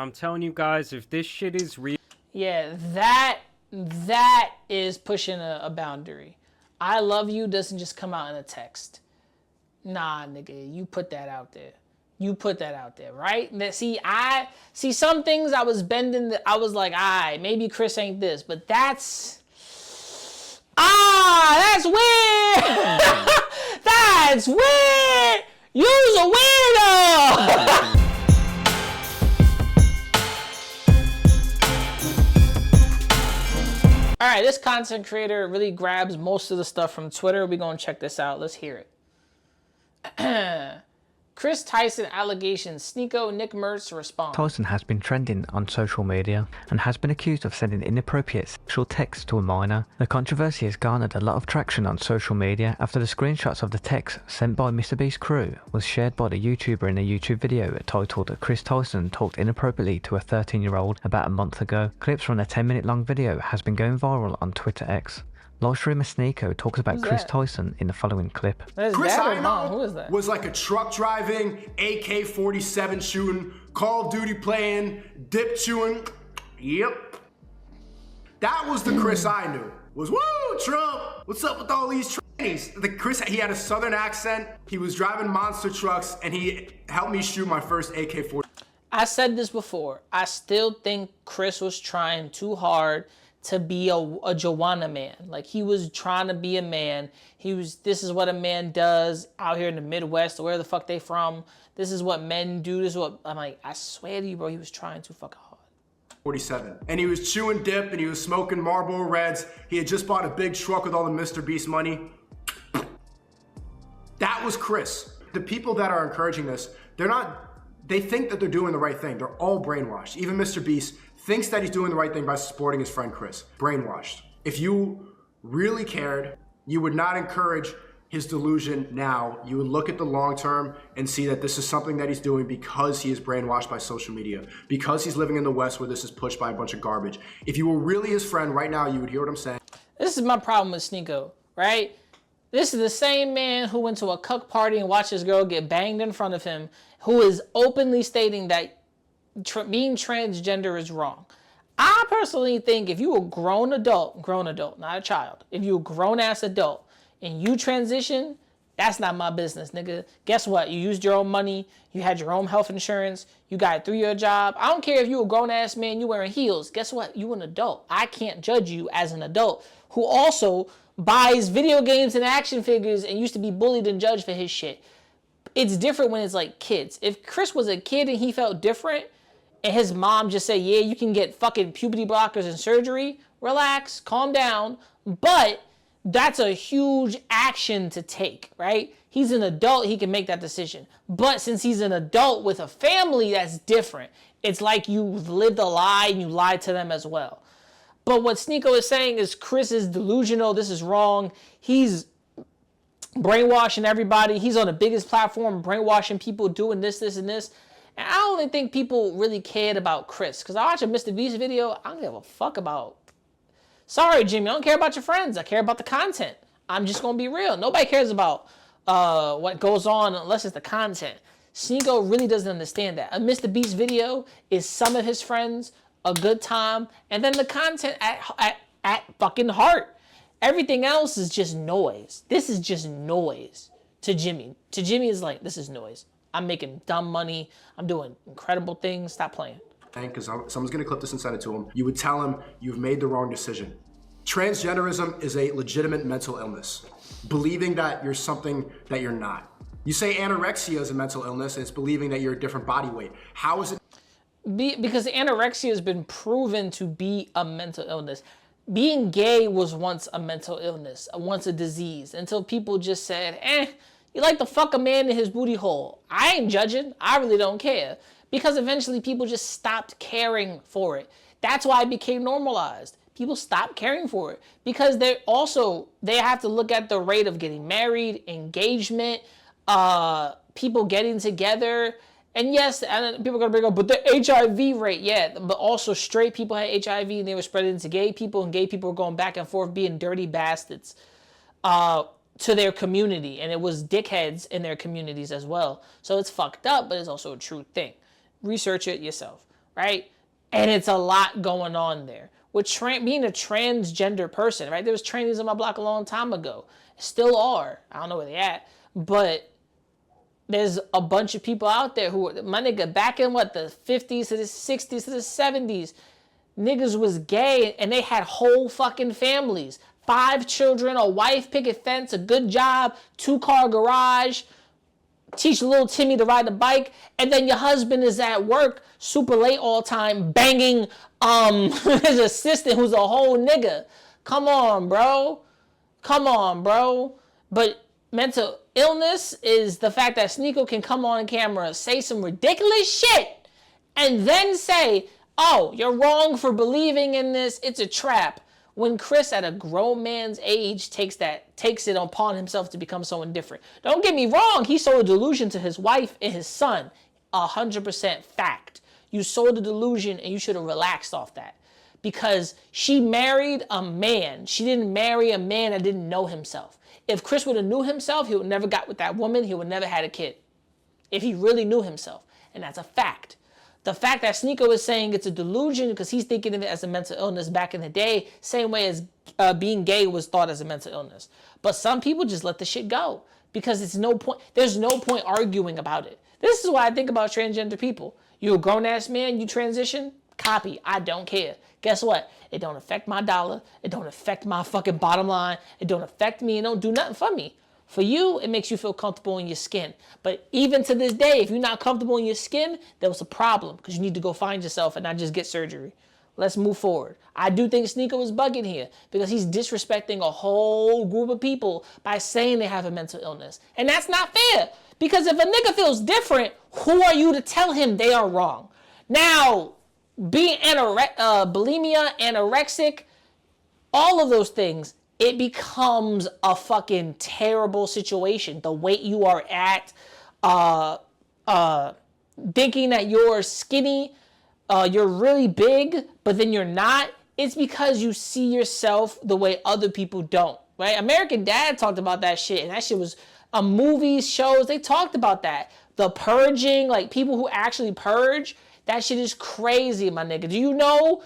I'm telling you guys, if this shit is real... Yeah, that is pushing a boundary. I love you doesn't just come out in a text. Nah, nigga, you put that out there. You put that out there, right? See some things I was bending. I was like, maybe Kris ain't this, but that's weird. That's weird. You's a weirdo. All right, this content creator really grabs most of the stuff from Twitter. We're gonna check this out. Let's hear it. Kris Tyson allegations, Sneako, Nickmercs respond. Tyson has been trending on social media and has been accused of sending inappropriate sexual texts to a minor. The controversy has garnered a lot of traction on social media after the screenshots of the text sent by MrBeast crew was shared by the YouTuber in a YouTube video titled Kris Tyson talked inappropriately to a 13-year-old about a month ago. Clips from the 10-minute long video has been going viral on Twitter X. Live streamer Sneako talks about Kris Tyson in the following clip. Kris Who is that? was like a truck driving, AK-47 shooting, Call of Duty playing, dip chewing. Yep. That was the Kris I knew. Was, woo, Trump, what's up with all these trannies? He had a southern accent, he was driving monster trucks, and he helped me shoot my first AK-47. I said this before. I still think Kris was trying too hard to be a Joanna man. Like, he was trying to be a man. This is what a man does out here in the Midwest, or where the fuck they from. This is what men do. This is what, I'm like, I swear to you, bro, he was trying too fucking hard. 47. And he was chewing dip and he was smoking Marlboro Reds. He had just bought a big truck with all the MrBeast money. That was Kris. The people that are encouraging this, they think that they're doing the right thing. They're all brainwashed. Even MrBeast thinks that he's doing the right thing by supporting his friend Kris. Brainwashed. If you really cared, you would not encourage his delusion now. You would look at the long term and see that this is something that he's doing because he is brainwashed by social media, because he's living in the West where this is pushed by a bunch of garbage. If you were really his friend right now, you would hear what I'm saying. This is my problem with Sneako, right? This is the same man who went to a cuck party and watched his girl get banged in front of him, who is openly stating that being transgender is wrong. I personally think if you a grown adult, not a child, if you a grown-ass adult and you transition, that's not my business, nigga. Guess what? You used your own money, you had your own health insurance, you got it through your job. I don't care if you a grown-ass man, you wearing heels. Guess what? You an adult. I can't judge you as an adult who also buys video games and action figures and used to be bullied and judged for his shit. It's different when it's like kids. If Kris was a kid and he felt different, and his mom just said, yeah, you can get fucking puberty blockers and surgery, relax, calm down. But that's a huge action to take, right? He's an adult, he can make that decision. But since he's an adult with a family, that's different. It's like you lived a lie and you lied to them as well. But what Sneako is saying is Kris is delusional, this is wrong. He's brainwashing everybody. He's on the biggest platform, brainwashing people, doing this, and this. And I don't even think people really cared about Kris. Because I watch a MrBeast video, I don't give a fuck about... Sorry, Jimmy, I don't care about your friends. I care about the content. I'm just going to be real. Nobody cares about what goes on unless it's the content. Sneako really doesn't understand that. A MrBeast video is some of his friends, a good time, and then the content at fucking heart. Everything else is just noise. This is just noise to Jimmy. To Jimmy, is like, this is noise. I'm making dumb money. I'm doing incredible things. Stop playing. Because someone's gonna clip this and send it to him. You would tell him you've made the wrong decision. Transgenderism is a legitimate mental illness. Believing that you're something that you're not. You say anorexia is a mental illness, and it's believing that you're a different body weight. How is it? Because anorexia has been proven to be a mental illness. Being gay was once a mental illness, once a disease, until people just said, you like to fuck a man in his booty hole. I ain't judging. I really don't care. Because eventually people just stopped caring for it. That's why it became normalized. People stopped caring for it. Because they have to look at the rate of getting married, engagement, people getting together. And yes, and people are going to bring up, but the HIV rate, yeah. But also straight people had HIV and they were spreading it to gay people. And gay people were going back and forth being dirty bastards. To their community, and it was dickheads in their communities as well. So it's fucked up, but it's also a true thing. Research it yourself. right? And it's a lot going on there. With being a transgender person, right? There was trannies on my block a long time ago. Still are. I don't know where they at. But there's a bunch of people out there who, my nigga, back in the 50s to the 60s to the 70s, niggas was gay and they had whole fucking families. 5 children, a wife, picket fence, a good job, 2-car garage, teach little Timmy to ride a bike, and then your husband is at work super late all the time banging his assistant who's a whole nigga. Come on, bro. But mental illness is the fact that Sneako can come on camera, say some ridiculous shit, and then say, oh, you're wrong for believing in this, it's a trap. When Kris, at a grown man's age, takes it upon himself to become someone different. Don't get me wrong, he sold a delusion to his wife and his son. 100% fact. You sold a delusion and you should have relaxed off that. Because she married a man. She didn't marry a man that didn't know himself. If Kris would have knew himself, he would never got with that woman. He would never had a kid. If he really knew himself. And that's a fact. The fact that Sneako is saying it's a delusion because he's thinking of it as a mental illness back in the day, same way as being gay was thought as a mental illness. But some people just let the shit go because there's no point arguing about it. This is why I think about transgender people. You a grown-ass man, you transition, copy, I don't care. Guess what? It don't affect my dollar. It don't affect my fucking bottom line. It don't affect me. It don't do nothing for me. For you, it makes you feel comfortable in your skin. But even to this day, if you're not comfortable in your skin, there was a problem because you need to go find yourself and not just get surgery. Let's move forward. I do think Sneako is bugging here because he's disrespecting a whole group of people by saying they have a mental illness. And that's not fair because if a nigga feels different, who are you to tell him they are wrong? Now, being bulimia, anorexic, all of those things, it becomes a fucking terrible situation. The weight you are at, thinking that you're skinny, you're really big, but then you're not. It's because you see yourself the way other people don't, right? American Dad talked about that shit, and that shit was movies, shows, they talked about that. The purging, like people who actually purge, that shit is crazy, my nigga. Do y'all know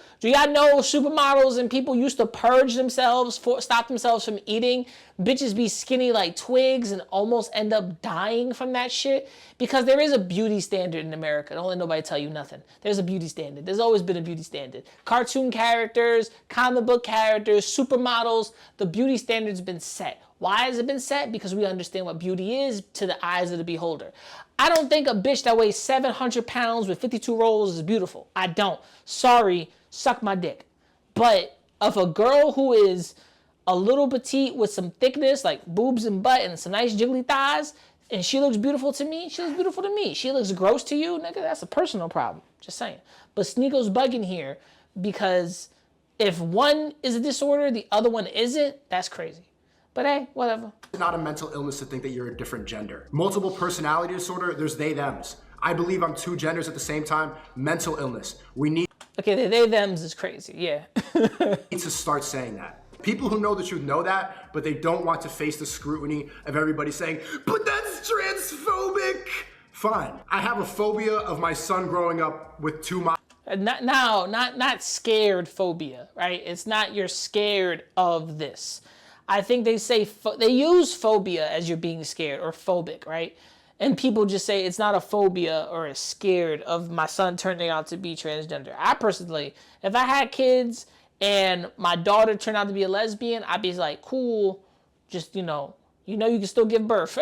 supermodels and people used to purge themselves, stop themselves from eating? Bitches be skinny like twigs and almost end up dying from that shit because there is a beauty standard in America. Don't let nobody tell you nothing. There's a beauty standard. There's always been a beauty standard. Cartoon characters, comic book characters, supermodels, the beauty standard's been set. Why has it been set? Because we understand what beauty is to the eyes of the beholder. I don't think a bitch that weighs 700 pounds with 52 rolls is beautiful. I don't. Sorry, suck my dick. But if a girl who is a little petite with some thickness, like boobs and butt and some nice jiggly thighs, and she looks beautiful to me, she looks beautiful to me. She looks gross to you, nigga, that's a personal problem. Just saying. But Sneako's bugging here because if one is a disorder, the other one isn't, that's crazy. But hey, whatever. It's not a mental illness to think that you're a different gender. Multiple personality disorder, there's they, thems. I believe I'm 2 genders at the same time. Mental illness. We need Okay, the they, thems is crazy, yeah. to start saying that. People who know the truth know that, but they don't want to face the scrutiny of everybody saying, but that's transphobic. Fine. I have a phobia of my son growing up with 2 moms. Not scared phobia, right? It's not you're scared of this. I think they say, they use phobia as you're being scared or phobic, right? And people just say it's not a phobia or a scared of my son turning out to be transgender. I personally, if I had kids and my daughter turned out to be a lesbian, I'd be like, cool, just, you can still give birth.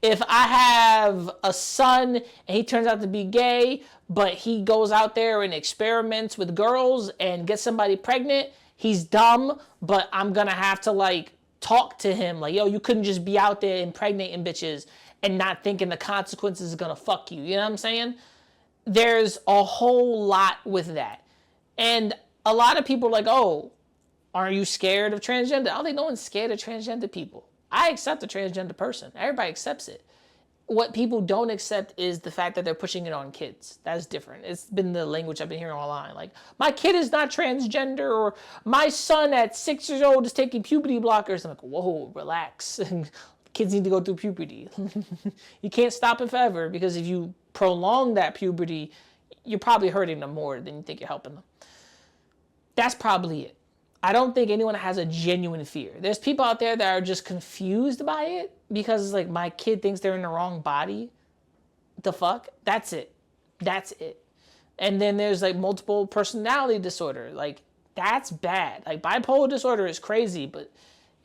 If I have a son and he turns out to be gay, but he goes out there and experiments with girls and gets somebody pregnant, he's dumb, but I'm gonna have to talk to him like, yo, you couldn't just be out there impregnating bitches and not thinking the consequences are gonna fuck you. You know what I'm saying? There's a whole lot with that. And a lot of people are like, oh, are you scared of transgender? I don't think no one's scared of transgender people. I accept a transgender person. Everybody accepts it. What people don't accept is the fact that they're pushing it on kids. That's different. It's been the language I've been hearing online. Like, my kid is not transgender, or my son at 6 years old is taking puberty blockers. I'm like, whoa, relax. Kids need to go through puberty. You can't stop it forever because if you prolong that puberty, you're probably hurting them more than you think you're helping them. That's probably it. I don't think anyone has a genuine fear. There's people out there that are just confused by it because it's like, my kid thinks they're in the wrong body. The fuck? That's it. That's it. And then there's like multiple personality disorder. Like, that's bad. Like, bipolar disorder is crazy, but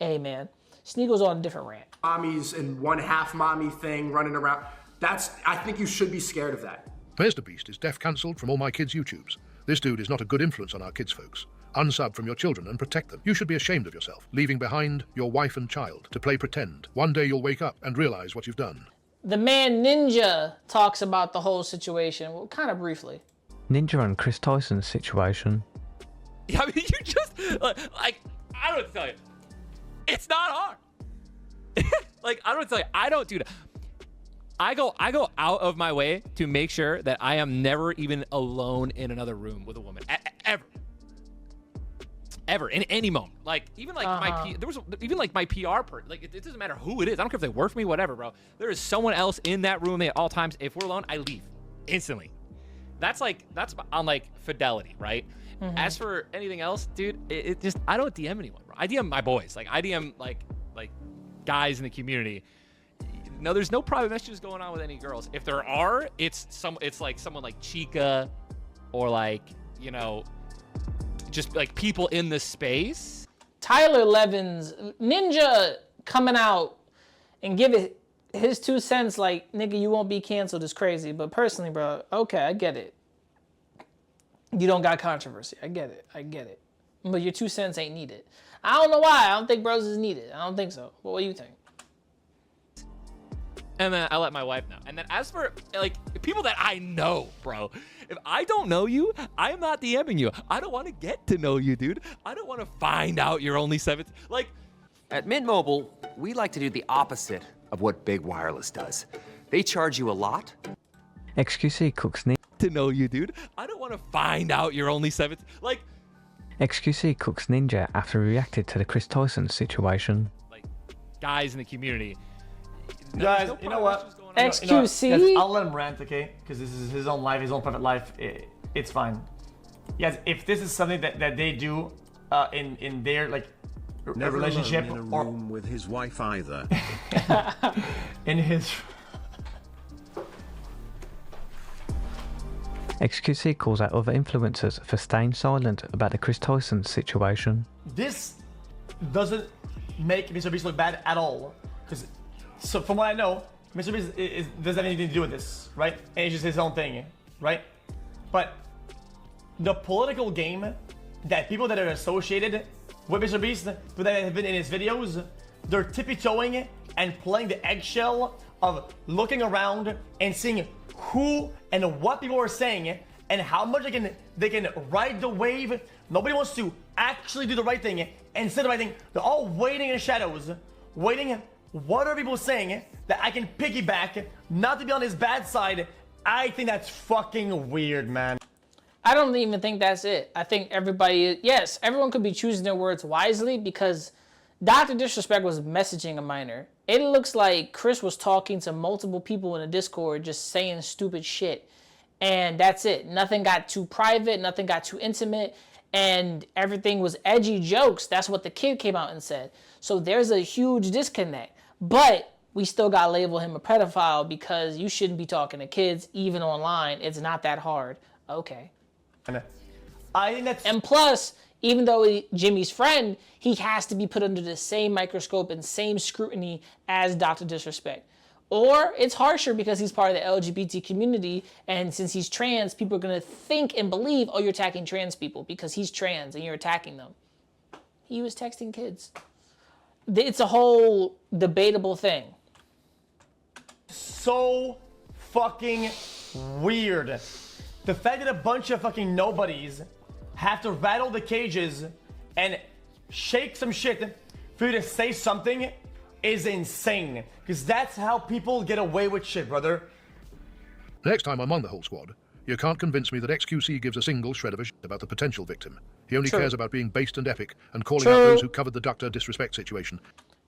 hey, man, Sneako's on a different rant. Mommies and one half mommy thing running around. I think you should be scared of that. MrBeast is deaf cancelled from all my kids' YouTubes. This dude is not a good influence on our kids, folks. Unsub from your children and protect them. You should be ashamed of yourself, leaving behind your wife and child to play pretend. One day you'll wake up and realize what you've done. The man Ninja talks about the whole situation, well, kind of briefly. Ninja and Kris Tyson's situation. Yeah, I mean, you just, like, I don't know what to tell you. It's not hard. Like, I don't know what to tell you. I don't do that. I go out of my way to make sure that I am never even alone in another room with a woman. Ever, in any moment. Like, even like my PR person, like, it doesn't matter who it is. I don't care if they work for me, whatever, bro. There is someone else in that room at all times. If we're alone, I leave instantly. That's on like fidelity, right? As for anything else, dude, it just, I don't DM anyone, bro. I DM my boys. Like, I DM like guys in the community. No, there's no private messages going on with any girls. If there are, it's like someone like Chica, or like, you know, just like people in the space. Tyler Levins, Ninja coming out and give it his 2 cents, like, nigga, you won't be canceled, is crazy. But personally, bro, okay, I get it. You don't got controversy. I get it. But your 2 cents ain't needed. I don't know why. I don't think bros is needed. I don't think so. But what do you think? And then I let my wife know. And then as for like people that I know, bro, if I don't know you, I am not DMing you. I don't want to get to know you, dude. I don't want to find out you're only 17. Like, at Mint Mobile, we like to do the opposite of what Big Wireless does. They charge you a lot. XQC cooks to know you, dude. I don't want to find out you're only 17. Like, XQC cooks Ninja after he reacted to the Kris Tyson situation. Like, guys in the community. Guys, you know what? XQC? Guys, I'll let him rant, okay? Because this is his own life, his own private life. It's fine. Guys, if this is something that they do in their like Never relationship alone in a room with his wife either. in his XQC calls out other influencers for staying silent about the Kris Tyson situation. This doesn't make MrBeast look bad at all. Because, so from what I know, MrBeast doesn't have anything to do with this, right? And it's just his own thing, right? But the political game that people that are associated with MrBeast, that have been in his videos, they're tippy-toeing and playing the eggshell of looking around and seeing who and what people are saying and how much they can ride the wave. Nobody wants to actually do the right thing. Instead of, I think, they're all waiting in the shadows, waiting. What are people saying that I can piggyback, not to be on his bad side? I think that's fucking weird, man. I don't even think that's it. I think yes, everyone could be choosing their words wisely, because Dr. Disrespect was messaging a minor. It looks like Kris was talking to multiple people in a Discord, just saying stupid shit. And that's it. Nothing got too private, nothing got too intimate, and everything was edgy jokes. That's what the kid came out and said. So there's a huge disconnect. But we still got to label him a pedophile because you shouldn't be talking to kids, even online. It's not that hard. Okay. I think that's... And plus, even though Jimmy's friend, he has to be put under the same microscope and same scrutiny as Dr. Disrespect. Or it's harsher because he's part of the LGBT community, and since he's trans, people are going to think and believe, oh, you're attacking trans people because he's trans and you're attacking them. He was texting kids. It's a whole debatable thing. So fucking weird. The fact that a bunch of fucking nobodies have to rattle the cages and shake some shit for you to say something is insane. Because that's how people get away with shit, brother. Next time I'm on the whole squad, you can't convince me that XQC gives a single shred of a shit about the potential victim. He only cares about being based and epic and calling out those who covered the Dr. Disrespect situation.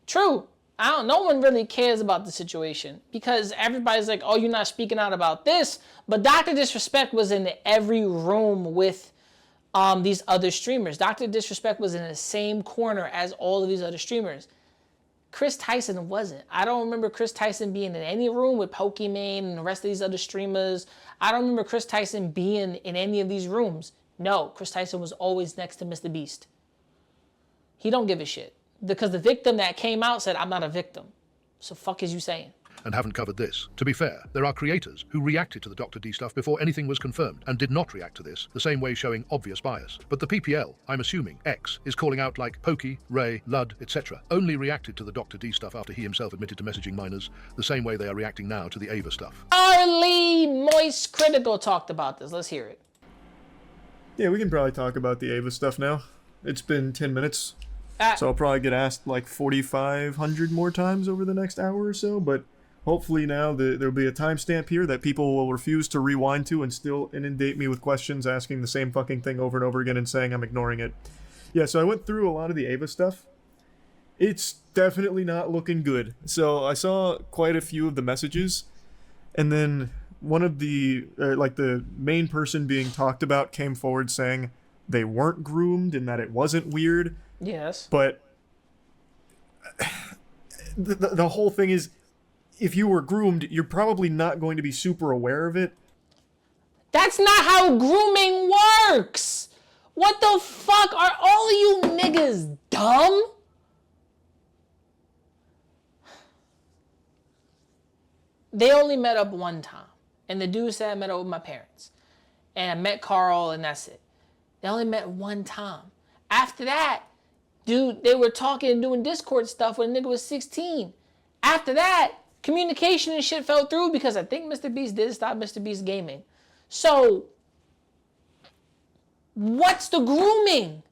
True. No one really cares about the situation because everybody's like, oh, you're not speaking out about this. But Dr. Disrespect was in every room with these other streamers. Dr. Disrespect was in the same corner as all of these other streamers. Kris Tyson wasn't. I don't remember Kris Tyson being in any room with Pokimane and the rest of these other streamers. I don't remember Kris Tyson being in any of these rooms. No, Kris Tyson was always next to MrBeast. He don't give a shit. Because the victim that came out said, I'm not a victim. So fuck is you saying? And haven't covered this. To be fair, there are creators who reacted to the Dr. D stuff before anything was confirmed and did not react to this, the same way showing obvious bias. But the PPL, I'm assuming, X, is calling out like Pokey, Ray, Lud, etc., only reacted to the Dr. D stuff after he himself admitted to messaging minors, the same way they are reacting now to the Ava stuff. Arlie Moist Critical talked about this. Let's hear it. Yeah, we can probably talk about the Ava stuff now. It's been 10 minutes. So I'll probably get asked like 4,500 more times over the next hour or so, but hopefully now there'll be a timestamp here that people will refuse to rewind to and still inundate me with questions asking the same fucking thing over and over again and saying I'm ignoring it. Yeah, so I went through a lot of the Ava stuff. It's definitely not looking good. So I saw quite a few of the messages, and then one of the, the main person being talked about came forward saying they weren't groomed and that it wasn't weird. Yes. But the whole thing is, if you were groomed, you're probably not going to be super aware of it. That's not how grooming works. What the fuck? Are all of you niggas dumb? They only met up one time. And the dude said I met up with my parents. And I met Carl and that's it. They only met one time. After that, dude, they were talking and doing Discord stuff when a nigga was 16. After that, communication and shit fell through because I think MrBeast did stop MrBeast gaming. So, what's the grooming?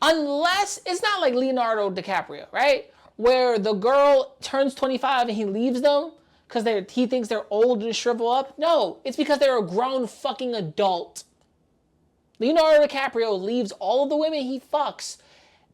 Unless, it's not like Leonardo DiCaprio, right? Where the girl turns 25 and he leaves them because he thinks they're old and shrivel up. No, it's because they're a grown fucking adult. Leonardo DiCaprio leaves all of the women he fucks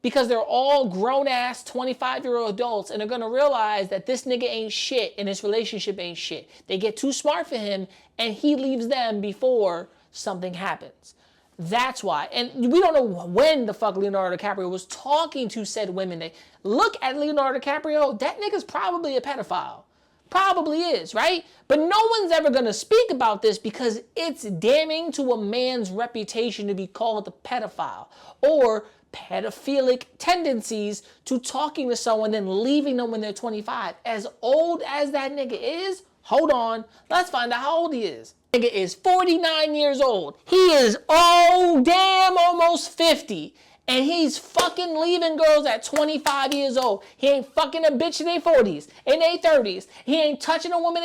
because they're all grown-ass 25-year-old adults and they're going to realize that this nigga ain't shit and this relationship ain't shit. They get too smart for him and he leaves them before something happens. That's why. And we don't know when the fuck Leonardo DiCaprio was talking to said women. They look at Leonardo DiCaprio, that nigga's probably a pedophile. Probably is, right? But no one's ever going to speak about this because it's damning to a man's reputation to be called a pedophile or pedophilic tendencies to talking to someone and leaving them when they're 25. As old as that nigga is, hold on, let's find out how old he is. Nigga is 49 years old. He is, oh damn, almost 50. And he's fucking leaving girls at 25 years old. He ain't fucking a bitch in their 40s, in their 30s. He ain't touching a woman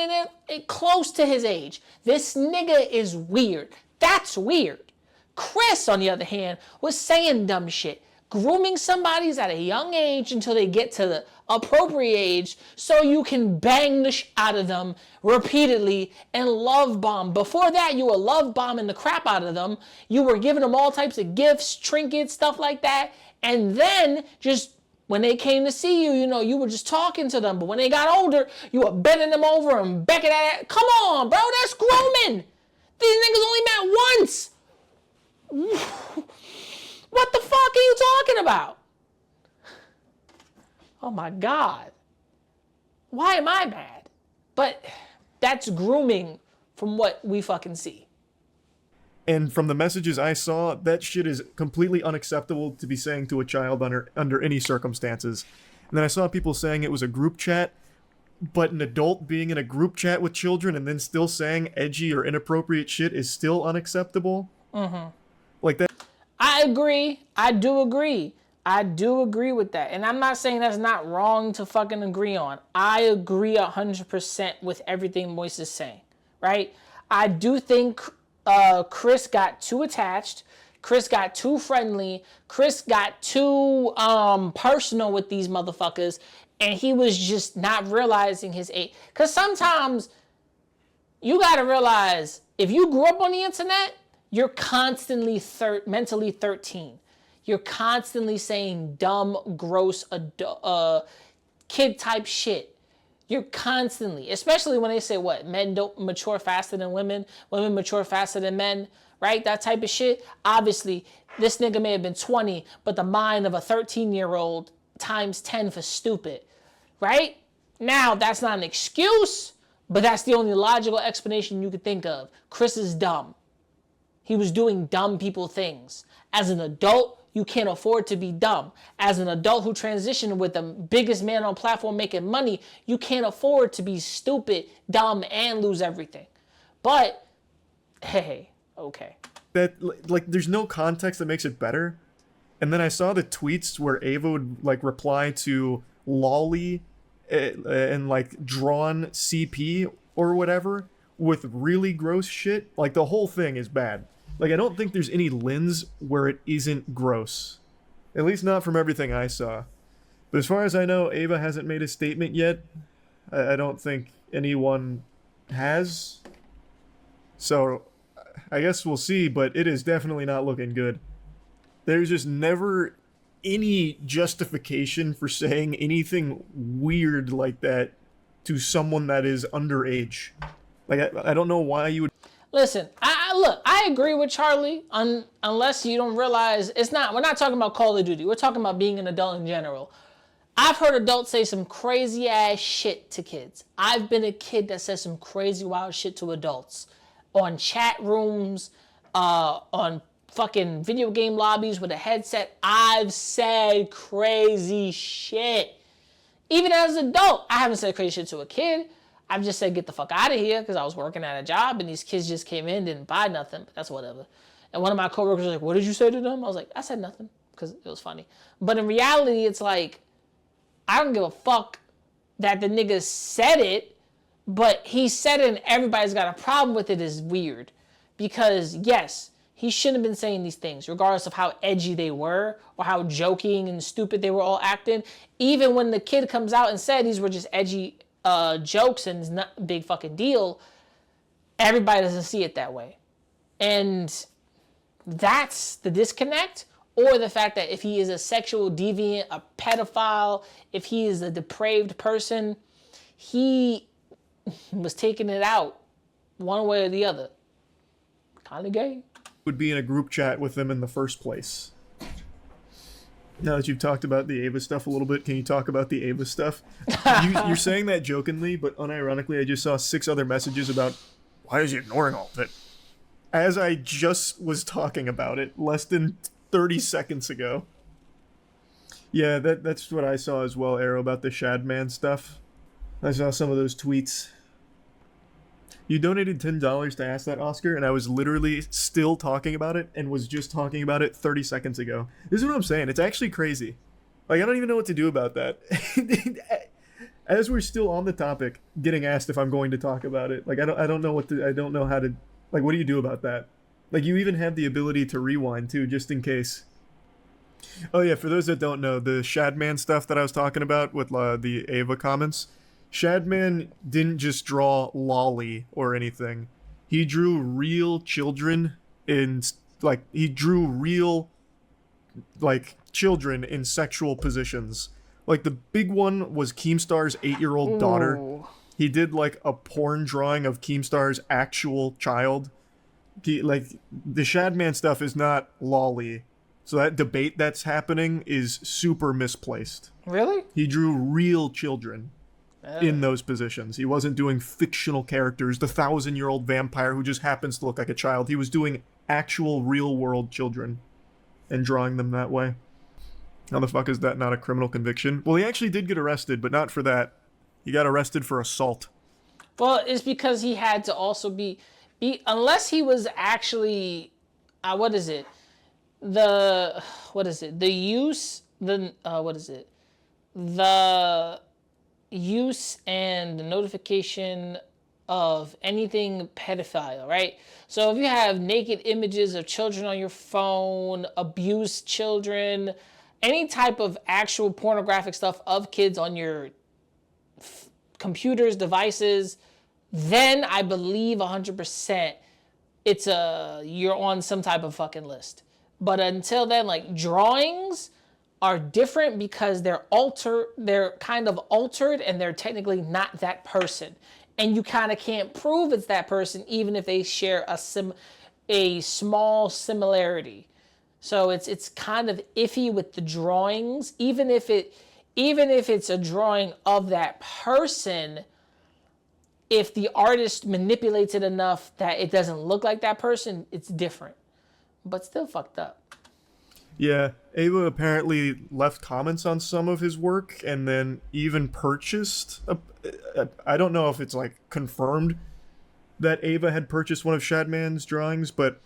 in close to his age. This nigga is weird. That's weird. Kris, on the other hand, was saying dumb shit. Grooming somebody's at a young age until they get to the appropriate age so you can bang the out of them repeatedly and love bomb. Before that, you were love bombing the crap out of them. You were giving them all types of gifts, trinkets, stuff like that. And then just when they came to see you, you were just talking to them. But when they got older, you were bending them over and becking at it. Come on, bro, that's grooming. These niggas only met once. What the fuck are you talking about? Oh my God. Why am I mad? But that's grooming from what we fucking see. And from the messages I saw, that shit is completely unacceptable to be saying to a child under any circumstances. And then I saw people saying it was a group chat, but an adult being in a group chat with children and then still saying edgy or inappropriate shit is still unacceptable. Mm-hmm. Like that. I agree. I do agree. I do agree with that. And I'm not saying that's not wrong to fucking agree on. I agree 100% with everything Moise is saying, right? I do think Kris got too attached. Kris got too friendly. Kris got too personal with these motherfuckers. And he was just not realizing his age. Because sometimes you got to realize if you grew up on the internet, you're constantly mentally 13. You're constantly saying dumb, gross, kid type shit. You're constantly, especially when they say what, men don't mature faster than women, women mature faster than men, right? That type of shit. Obviously, this nigga may have been 20, but the mind of a 13-year-old times 10 for stupid, right? Now, that's not an excuse, but that's the only logical explanation you could think of. Chris is dumb. He was doing dumb people things. As an adult, you can't afford to be dumb. As an adult who transitioned with the biggest man on platform making money, you can't afford to be stupid, dumb, and lose everything. But, hey, okay. That, like, there's no context that makes it better. And then I saw the tweets where Ava would, like, reply to lolly and, like, drawn CP or whatever with really gross shit. Like, the whole thing is bad. Like, I don't think there's any lens where it isn't gross. At least not from everything I saw. But as far as I know, Ava hasn't made a statement yet. I don't think anyone has. So, I guess we'll see, but it is definitely not looking good. There's just never any justification for saying anything weird like that to someone that is underage. Like, I don't know why you would... Listen, I agree with Charlie, unless you don't realize we're not talking about Call of Duty. We're talking about being an adult in general. I've heard adults say some crazy ass shit to kids. I've been a kid that says some crazy wild shit to adults. On chat rooms, on fucking video game lobbies with a headset. I've said crazy shit. Even as an adult, I haven't said crazy shit to a kid. I've just said, get the fuck out of here, because I was working at a job and these kids just came in, didn't buy nothing, but that's whatever. And one of my coworkers was like, what did you say to them? I was like, I said nothing, because it was funny. But in reality, it's like, I don't give a fuck that the nigga said it, but he said it and everybody's got a problem with it is weird. Because yes, he shouldn't have been saying these things, regardless of how edgy they were or how joking and stupid they were all acting. Even when the kid comes out and said these were just edgy jokes and it's not a big fucking deal, everybody doesn't see it that way. And that's the disconnect, or the fact that if he is a sexual deviant, a pedophile, if he is a depraved person, he was taking it out one way or the other. Kind of gay. Would be in a group chat with them in the first place. Now that you've talked about the Ava stuff a little bit, can you talk about the Ava stuff? You're saying that jokingly, but unironically, I just saw 6 other messages about, why is he ignoring all of it? As I just was talking about it less than 30 seconds ago. Yeah, that's what I saw as well, Arrow, about the Shadman stuff. I saw some of those tweets. You donated $10 to ask that, Oscar, and I was literally still talking about it and was just talking about it 30 seconds ago. This is what I'm saying. It's actually crazy. Like, I don't even know what to do about that. As we're still on the topic, getting asked if I'm going to talk about it. Like, I don't know how to, like, what do you do about that? Like, you even have the ability to rewind, too, just in case. Oh, yeah, for those that don't know, the Shadman stuff that I was talking about with the Ava comments, Shadman didn't just draw lolly or anything. He drew real children he drew real, like, children in sexual positions. Like, the big one was Keemstar's 8-year-old daughter. He did, like, a porn drawing of Keemstar's actual child. The Shadman stuff is not lolly. So that debate that's happening is super misplaced. Really? He drew real children in those positions. He wasn't doing fictional characters, the 1,000-year-old vampire who just happens to look like a child. He was doing actual real-world children and drawing them that way. How the fuck is that not a criminal conviction? Well, he actually did get arrested, but not for that. He got arrested for assault. Well, it's because he had to also be unless he was actually, the use and the notification of anything pedophile, right? So if you have naked images of children on your phone, abused children, any type of actual pornographic stuff of kids on your computers, devices, then I believe 100% you're on some type of fucking list. But until then, like drawings, are different because they're kind of altered, and they're technically not that person. And you kind of can't prove it's that person, even if they share a small similarity. So it's kind of iffy with the drawings, even if it's a drawing of that person. If the artist manipulates it enough that it doesn't look like that person, it's different, but still fucked up. Yeah, Ava apparently left comments on some of his work and then even purchased I don't know if it's like confirmed that Ava had purchased one of Shadman's drawings, but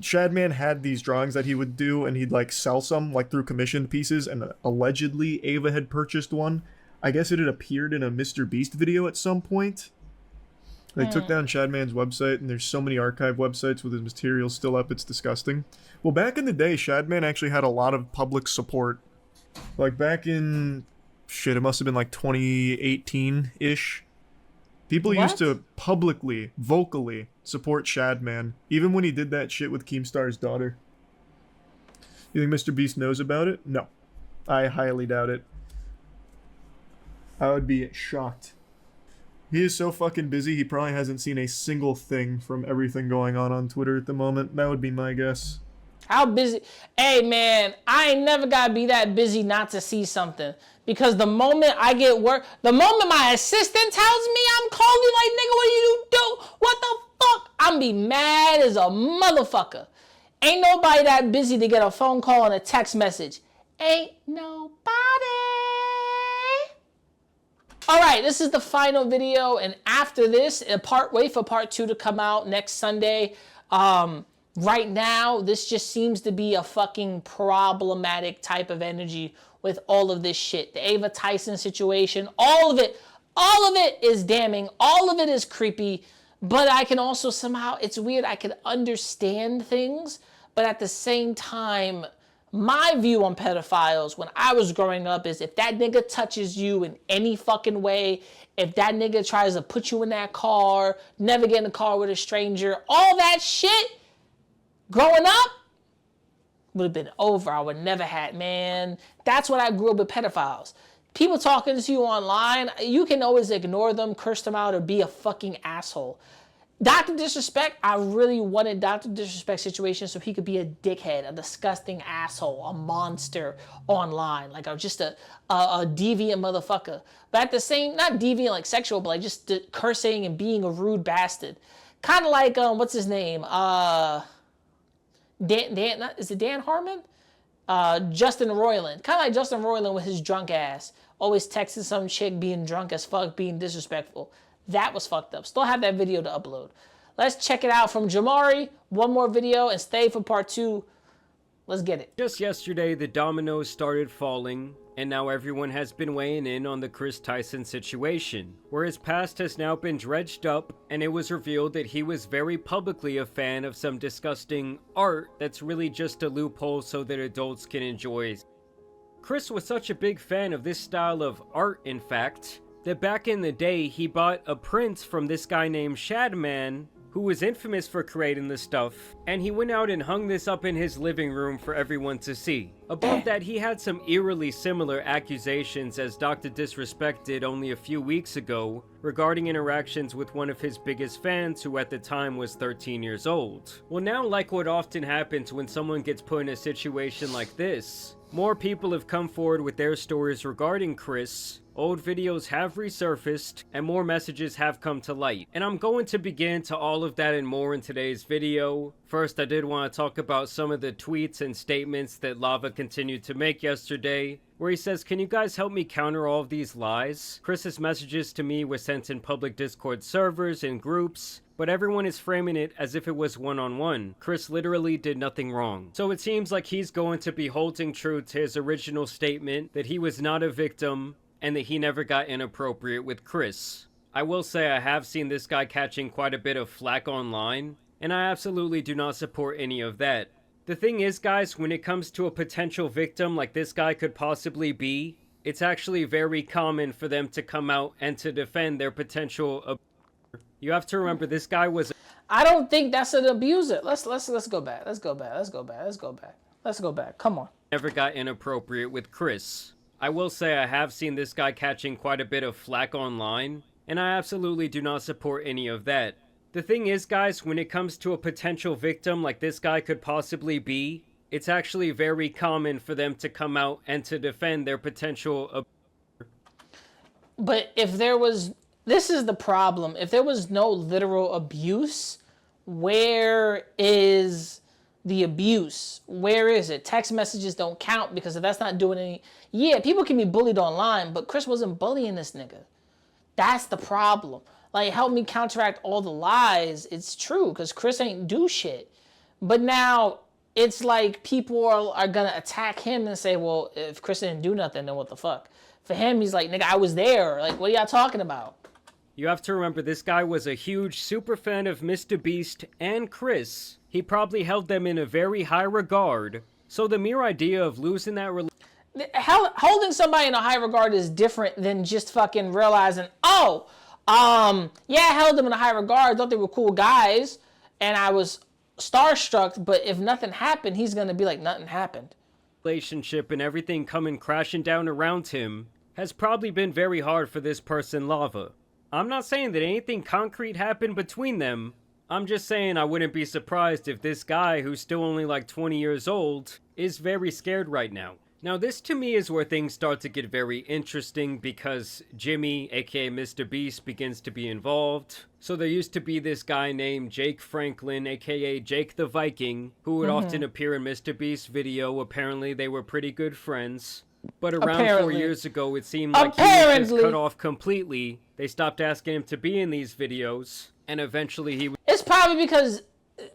Shadman had these drawings that he would do, and he'd like sell some like through commissioned pieces, and allegedly Ava had purchased one. I guess it had appeared in a MrBeast video at some point. They took down Shadman's website, and there's so many archive websites with his material still up, it's disgusting. Well, back in the day, Shadman actually had a lot of public support. Like back in, it must have been like 2018-ish. People used to publicly, vocally support Shadman, even when he did that shit with Keemstar's daughter. You think MrBeast knows about it? No. I highly doubt it. I would be shocked. He is so fucking busy, he probably hasn't seen a single thing from everything going on Twitter at the moment. That would be my guess. How busy? Hey, man, I ain't never got to be that busy not to see something. Because the moment I get work, the moment my assistant tells me I'm calling, like, nigga, what do you do? What the fuck? I'm be mad as a motherfucker. Ain't nobody that busy to get a phone call and a text message. Ain't nobody. All right, this is the final video, and after this, wait for part 2 to come out next Sunday. Right now, this just seems to be a fucking problematic type of energy with all of this shit. The Ava Tyson situation, all of it is damning. All of it is creepy, but I can also somehow, it's weird, I can understand things, but at the same time, my view on pedophiles when I was growing up is if that nigga touches you in any fucking way, if that nigga tries to put you in that car, never get in a car with a stranger, all that shit, growing up, would have been over. I would never had, man. That's what I grew up with pedophiles. People talking to you online, you can always ignore them, curse them out, or be a fucking asshole. Dr. Disrespect, I really wanted Dr. Disrespect situation so he could be a dickhead, a disgusting asshole, a monster online, like just a deviant motherfucker. But at the same, not deviant like sexual, but like just cursing and being a rude bastard. Kind of like, what's his name? Is it Dan Harmon? Justin Roiland. Kind of like Justin Roiland with his drunk ass. Always texting some chick, being drunk as fuck, being disrespectful. That was fucked up. Still have that video to upload. Let's check it out from Jamari. One more video and stay for part 2. Let's get it. Just yesterday, the dominoes started falling, and now everyone has been weighing in on the Kris Tyson situation, where his past has now been dredged up, and it was revealed that he was very publicly a fan of some disgusting art that's really just a loophole so that adults can enjoy. Kris was such a big fan of this style of art, in fact, that back in the day he bought a print from this guy named Shadman, who was infamous for creating this stuff, and he went out and hung this up in his living room for everyone to see. Above that, he had some eerily similar accusations as Dr. Disrespect did only a few weeks ago regarding interactions with one of his biggest fans who at the time was 13 years old. Well, now, like what often happens when someone gets put in a situation like this, more people have come forward with their stories regarding Kris. Old videos have resurfaced, and more messages have come to light. And I'm going to begin to all of that and more in today's video. First, I did want to talk about some of the tweets and statements that Lava continued to make yesterday, where he says, "Can you guys help me counter all of these lies? Kris's messages to me were sent in public Discord servers and groups, but everyone is framing it as if it was one-on-one. Kris literally did nothing wrong." So it seems like he's going to be holding true to his original statement that he was not a victim and that he never got inappropriate with Kris. I will say I have seen this guy catching quite a bit of flack online, and I absolutely do not support any of that. The thing is, guys, when it comes to a potential victim like this guy could possibly be, it's actually very common for them to come out and to defend their potential abuser. You have to remember, this guy was... I don't think that's an abuser. Let's go back. Let's go back. Come on. Never got inappropriate with Kris. I will say I have seen this guy catching quite a bit of flack online, and I absolutely do not support any of that. The thing is, guys, when it comes to a potential victim like this guy could possibly be, it's actually very common for them to come out and to defend their potential. But if there was, this is the problem. If there was no literal abuse, where is the abuse? Where is it? Text messages don't count because if that's not doing any, yeah, people can be bullied online, but Kris wasn't bullying this nigga. That's the problem. Like, help me counteract all the lies. It's true, because Kris ain't do shit. But now, it's like people are going to attack him and say, well, if Kris didn't do nothing, then what the fuck? For him, he's like, nigga, I was there. Like, what are y'all talking about? You have to remember, this guy was a huge super fan of MrBeast and Kris. He probably held them in a very high regard. So the mere idea of losing that relationship... Holding somebody in a high regard is different than just fucking realizing, oh... yeah, I held them in a high regard, thought they were cool guys, and I was starstruck, but if nothing happened, he's gonna be like, nothing happened. Relationship and everything coming crashing down around him has probably been very hard for this person, Lava. I'm not saying that anything concrete happened between them. I'm just saying I wouldn't be surprised if this guy, who's still only like 20 years old, is very scared right now. Now, this to me is where things start to get very interesting because Jimmy, aka MrBeast, begins to be involved. So there used to be this guy named Jake Franklin, aka Jake the Viking, who would often appear in MrBeast's video. Apparently, they were pretty good friends. But around 4 years ago, it seemed like he was just cut off completely. They stopped asking him to be in these videos, and eventually he... It's probably because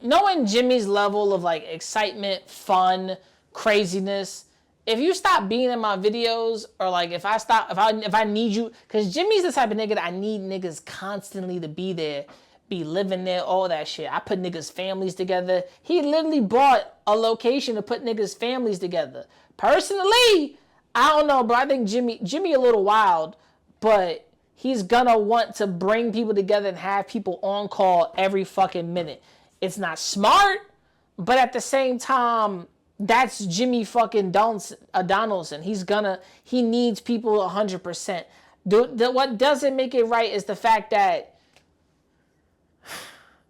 knowing Jimmy's level of like excitement, fun, craziness... If you stop being in my videos, or like if I need you, because Jimmy's the type of nigga that I need niggas constantly to be there, be living there, all that shit. I put niggas' families together. He literally bought a location to put niggas' families together. Personally, I don't know, bro. I think Jimmy a little wild, but he's gonna want to bring people together and have people on call every fucking minute. It's not smart, but at the same time, that's Jimmy fucking Donaldson. He needs people 100%. What doesn't make it right is the fact that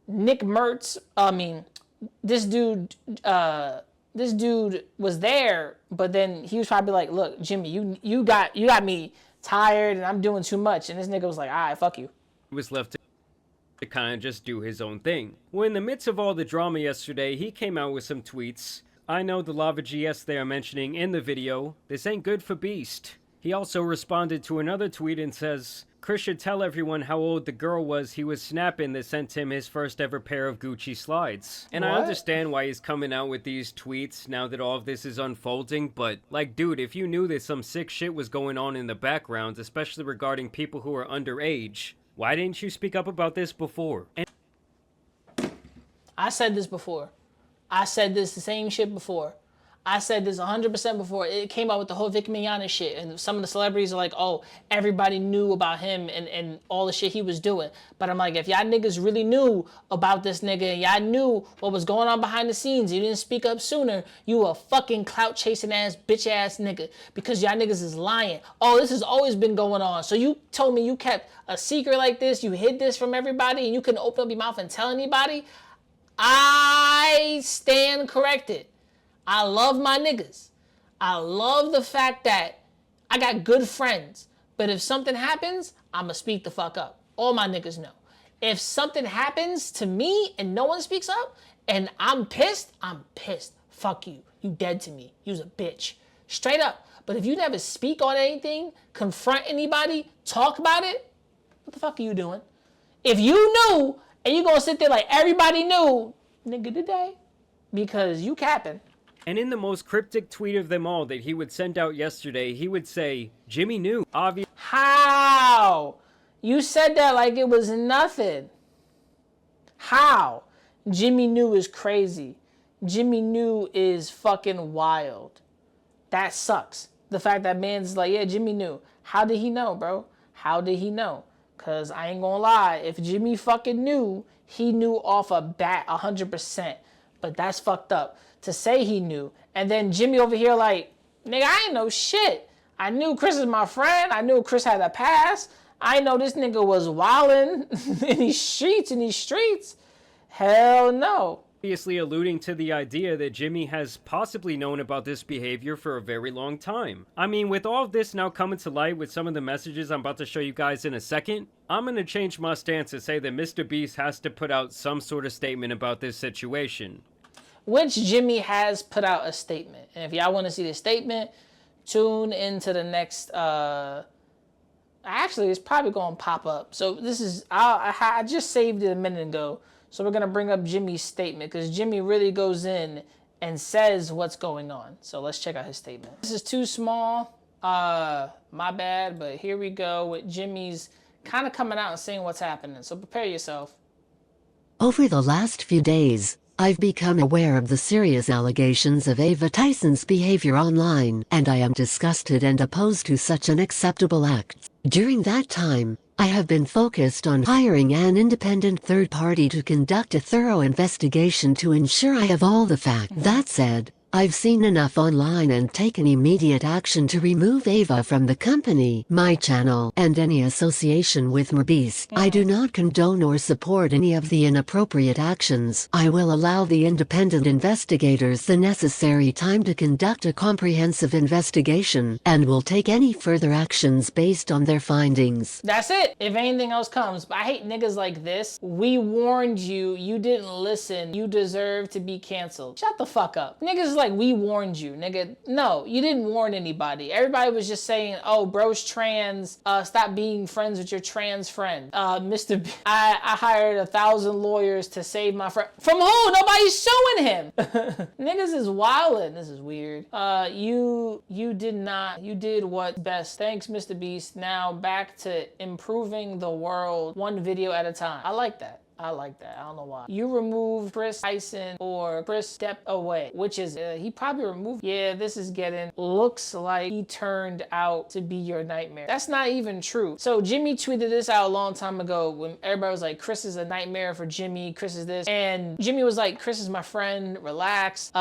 Nickmercs, this dude was there, but then he was probably like, look, Jimmy, you got me tired and I'm doing too much. And this nigga was like, all right, fuck you. He was left to kind of just do his own thing. Well, in the midst of all the drama yesterday, he came out with some tweets. I know the Lava GS they are mentioning in the video. This ain't good for Beast. He also responded to another tweet and says, Kris should tell everyone how old the girl was he was snapping that sent him his first ever pair of Gucci slides. And I understand why he's coming out with these tweets now that all of this is unfolding, but like, dude, if you knew that some sick shit was going on in the background, especially regarding people who are underage, why didn't you speak up about this before? I said this before. I said this the same shit before. I said this 100% before. It came out with the whole Vic Mignogna shit. And some of the celebrities are like, oh, everybody knew about him and all the shit he was doing. But I'm like, if y'all niggas really knew about this nigga and y'all knew what was going on behind the scenes, you didn't speak up sooner, you a fucking clout chasing ass, bitch ass nigga. Because y'all niggas is lying. Oh, this has always been going on. So you told me you kept a secret like this, you hid this from everybody, and you couldn't open up your mouth and tell anybody? I stand corrected. I love my niggas. I love the fact that I got good friends. But if something happens, I'ma speak the fuck up. All my niggas know. If something happens to me and no one speaks up and I'm pissed, I'm pissed. Fuck you. You dead to me. You's a bitch. Straight up. But if you never speak on anything, confront anybody, talk about it, what the fuck are you doing? If you knew and you gonna sit there like everybody knew, nigga today, because you capping. And in the most cryptic tweet of them all that he would send out yesterday, he would say, Jimmy knew, obviously. How? You said that like it was nothing. How? Jimmy knew is crazy. Jimmy knew is fucking wild. That sucks. The fact that man's like, yeah, Jimmy knew. How did he know, bro? How did he know? Because I ain't gonna lie, if Jimmy fucking knew, he knew off a bat 100%. But that's fucked up. to say he knew. And then Jimmy over here like, nigga, I ain't know shit. I knew Chris is my friend. I knew Chris had a past. I know this nigga was wildin' in these streets. Hell no. Obviously alluding to the idea that Jimmy has possibly known about this behavior for a very long time. I mean, with all of this now coming to light with some of the messages I'm about to show you guys in a second, I'm gonna change my stance and say that MrBeast has to put out some sort of statement about this situation. Which Jimmy has put out a statement. And if y'all want to see the statement, tune into the next, actually it's probably gonna pop up. So this is, I just saved it a minute ago. So we're going to bring up Jimmy's statement because Jimmy really goes in and says what's going on. So let's check out his statement. This is too small. My bad, but here we go with Jimmy's kind of coming out and saying what's happening. So prepare yourself. Over the last few days, I've become aware of the serious allegations of Ava Tyson's behavior online, and I am disgusted and opposed to such unacceptable acts. During that time, I have been focused on hiring an independent third party to conduct a thorough investigation to ensure I have all the facts. That said, I've seen enough online and taken immediate action to remove Ava from the company, my channel, and any association with MrBeast. I do not condone or support any of the inappropriate actions. I will allow the independent investigators the necessary time to conduct a comprehensive investigation, and will take any further actions based on their findings. That's it. If anything else comes, I hate niggas like this. We warned you. You didn't listen. You deserve to be canceled. Shut the fuck up. Niggas like, we warned you, nigga. No, you didn't warn anybody. Everybody was just saying, oh, bro's trans, stop being friends with your trans friend. MrBeast, I hired 1,000 lawyers to save my friend. From who? Nobody's showing him. Niggas is wildin'. This is weird. You did what's best. Thanks, MrBeast. Now back to improving the world one video at a time. I like that. I like that. I don't know why. You removed Kris Tyson or Chris stepped away, which is, he probably removed. Yeah, this is getting, looks like he turned out to be your nightmare. That's not even true. So Jimmy tweeted this out a long time ago when everybody was like, Chris is a nightmare for Jimmy. Chris is this. And Jimmy was like, Chris is my friend. Relax.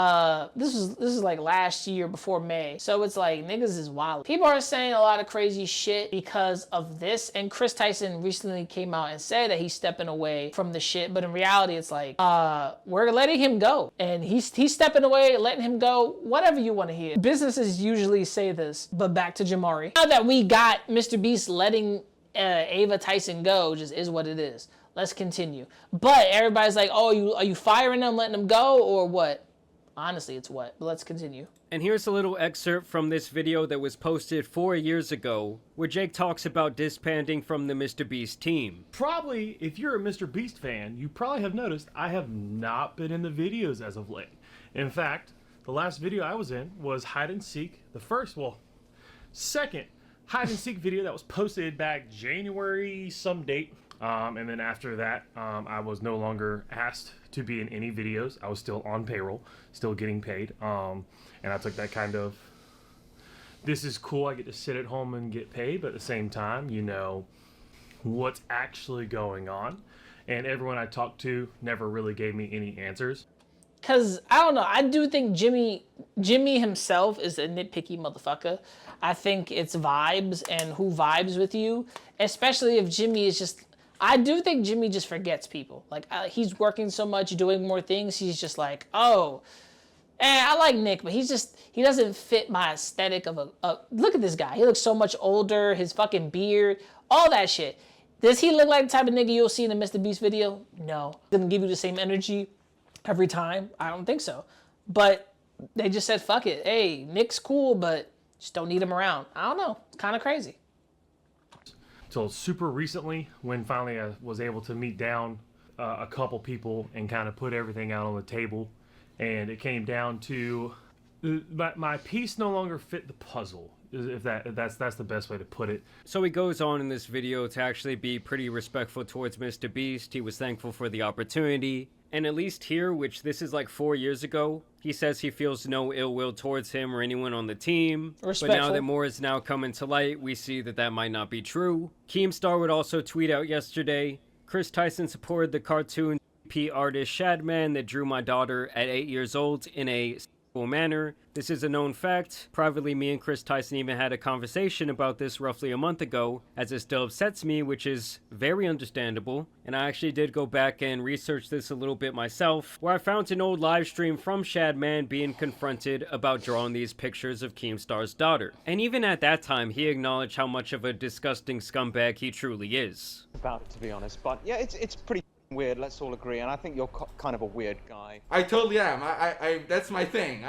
This is like last year before May. So it's like, niggas is wild. People are saying a lot of crazy shit because of this. And Kris Tyson recently came out and said that he's stepping away from the shit, but in reality it's like we're letting him go, and he's stepping away, letting him go, whatever you want to hear. Businesses usually say this. But back to Jamari. Now that we got MrBeast letting Ava Tyson go, just is what it is. Let's continue. But everybody's like, oh, are you firing them, letting them go, or what? Honestly, it's what. But let's continue. And here's a little excerpt from this video that was posted 4 years ago, where Jake talks about disbanding from the MrBeast team. Probably, if you're a MrBeast fan, you probably have noticed I have not been in the videos as of late. In fact, the last video I was in was hide and seek, second hide and seek video that was posted back January some date. And then after that, I was no longer asked to be in any videos. I was still on payroll, still getting paid. And I took that kind of, this is cool, I get to sit at home and get paid, but at the same time, you know what's actually going on. And everyone I talked to never really gave me any answers. Cause I don't know, I do think Jimmy himself is a nitpicky motherfucker. I think it's vibes and who vibes with you, especially if Jimmy is just, I do think Jimmy just forgets people. Like he's working so much, doing more things, he's just like, oh, I like Nick, but he doesn't fit my aesthetic of a, look at this guy. He looks so much older, his fucking beard, all that shit. Does he look like the type of nigga you'll see in a MrBeast video? No. Doesn't give you the same energy every time? I don't think so. But they just said, fuck it. Hey, Nick's cool, but just don't need him around. I don't know. It's kind of crazy. Till super recently, when finally I was able to meet down a couple people and kind of put everything out on the table. And it came down to my piece no longer fit the puzzle, if that's the best way to put it. So he goes on in this video to actually be pretty respectful towards MrBeast. He was thankful for the opportunity. And at least here, which this is like 4 years ago, he says he feels no ill will towards him or anyone on the team. Respectful. But now that more is now coming to light, we see that that might not be true. Keemstar would also tweet out yesterday, Kris Tyson supported the cartoon artist Shadman that drew my daughter at 8 years old in a sexual manner. This is a known fact. Privately, me and Kris Tyson even had a conversation about this roughly a month ago, as it still upsets me, which is very understandable. And I actually did go back and research this a little bit myself, where I found an old live stream from Shadman being confronted about drawing these pictures of Keemstar's daughter. And even at that time, he acknowledged how much of a disgusting scumbag he truly is. About it, to be honest, but yeah, it's pretty weird, let's all agree, and I think you're kind of a weird guy. I totally am. I that's my thing.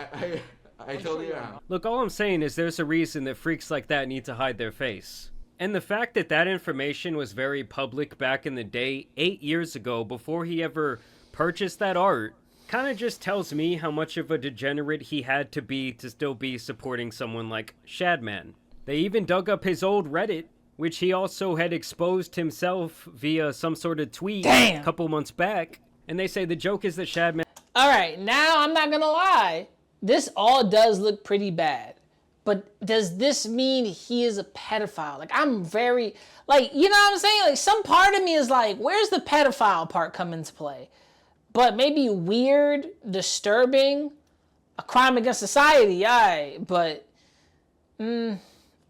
I totally am. Look, all I'm saying is there's a reason that freaks like that need to hide their face. And the fact that that information was very public back in the day, 8 years ago, before he ever purchased that art, kind of just tells me how much of a degenerate he had to be to still be supporting someone like Shadman. They even dug up his old Reddit, which he also had exposed himself via some sort of tweet a couple months back. And they say the joke is that Shadman... Alright, now I'm not gonna lie. This all does look pretty bad. But does this mean he is a pedophile? Like, I'm very... Like, you know what I'm saying? Like, some part of me is like, where's the pedophile part come into play? But maybe weird, disturbing, a crime against society, alright. But...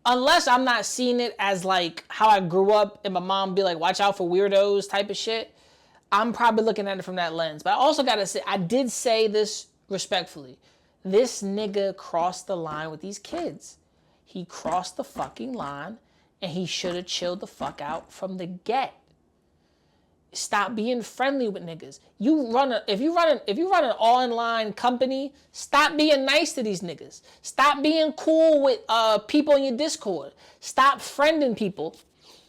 unless I'm not seeing it as like how I grew up and my mom be like, watch out for weirdos type of shit, I'm probably looking at it from that lens. But I also gotta say, I did say this respectfully. This nigga crossed the line with these kids. He crossed the fucking line and he should have chilled the fuck out from the get. Stop being friendly with niggas. If you run an online company, stop being nice to these niggas. Stop being cool with people in your Discord. Stop friending people.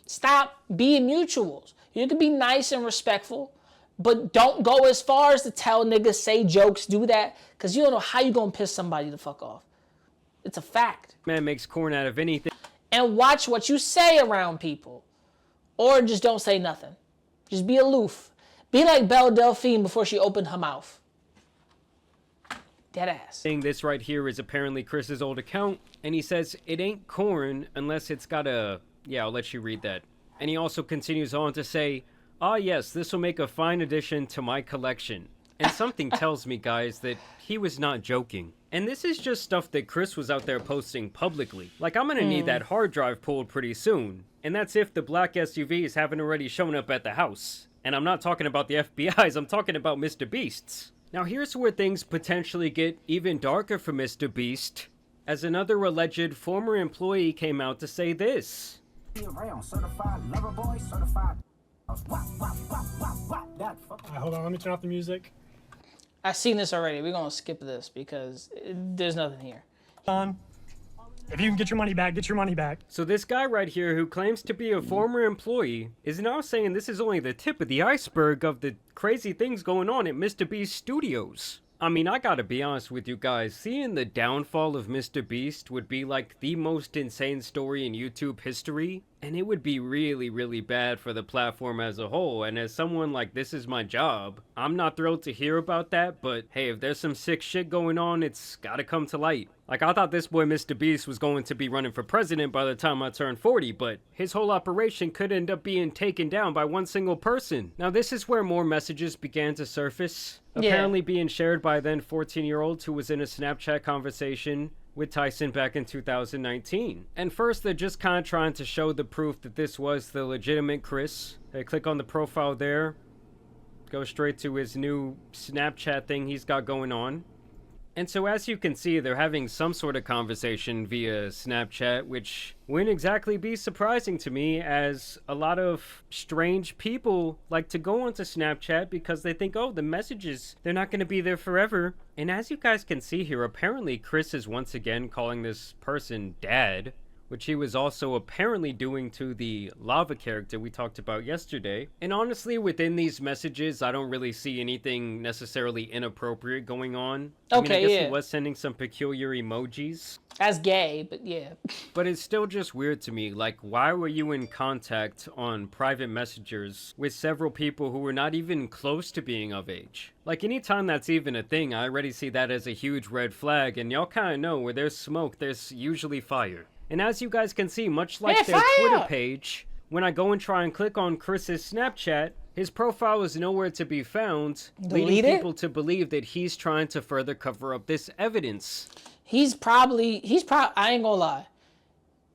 Stop being mutuals. You can be nice and respectful, but don't go as far as to tell niggas, say jokes, do that, because you don't know how you gonna piss somebody the fuck off. It's a fact. Man makes corn out of anything. And watch what you say around people. Or just don't say nothing. Just be aloof. Be like Belle Delphine before she opened her mouth. Dead ass. This right here is apparently Chris's old account, and he says it ain't corn unless it's got a... Yeah, I'll let you read that. And he also continues on to say, ah yes, this will make a fine addition to my collection. And something tells me, guys, that he was not joking. And this is just stuff that Kris was out there posting publicly. Like, I'm gonna need that hard drive pulled pretty soon. And that's if the black SUVs haven't already shown up at the house. And I'm not talking about the FBI's, I'm talking about MrBeast's. Now here's where things potentially get even darker for MrBeast, as another alleged former employee came out to say this. Hold on, let me turn off the music. I've seen this already. We're gonna skip this because there's nothing here. If you can get your money back, get your money back. So this guy right here, who claims to be a former employee, is now saying this is only the tip of the iceberg of the crazy things going on at MrBeast Studios. I mean, I gotta be honest with you guys, seeing the downfall of MrBeast would be like the most insane story in YouTube history, and it would be really, really bad for the platform as a whole. And as someone like, this is my job, I'm not thrilled to hear about that, but hey, if there's some sick shit going on, it's gotta come to light. Like, I thought this boy MrBeast was going to be running for president by the time I turned 40, but his whole operation could end up being taken down by one single person. Now, this is where more messages began to surface, apparently being shared by a then 14-year-old who was in a Snapchat conversation with Tyson back in 2019. And first, they're just kind of trying to show the proof that this was the legitimate Kris. They click on the profile there, go straight to his new Snapchat thing he's got going on. And so as you can see, they're having some sort of conversation via Snapchat, which wouldn't exactly be surprising to me, as a lot of strange people like to go onto Snapchat because they think, oh, the messages, they're not going to be there forever. And as you guys can see here, apparently Kris is once again calling this person dad, which he was also apparently doing to the lava character we talked about yesterday. And honestly, within these messages, I don't really see anything necessarily inappropriate going on. I mean, I guess he was sending some peculiar emojis. That's gay, but yeah. But it's still just weird to me. Like, why were you in contact on private messengers with several people who were not even close to being of age? Like, anytime that's even a thing, I already see that as a huge red flag. And y'all kind of know where there's smoke, there's usually fire. And as you guys can see, much like their Twitter page, when I go and try and click on Kris's Snapchat, His profile is nowhere to be found, Delete leading it? people to believe that he's trying to further cover up this evidence. He's probably, I ain't gonna lie.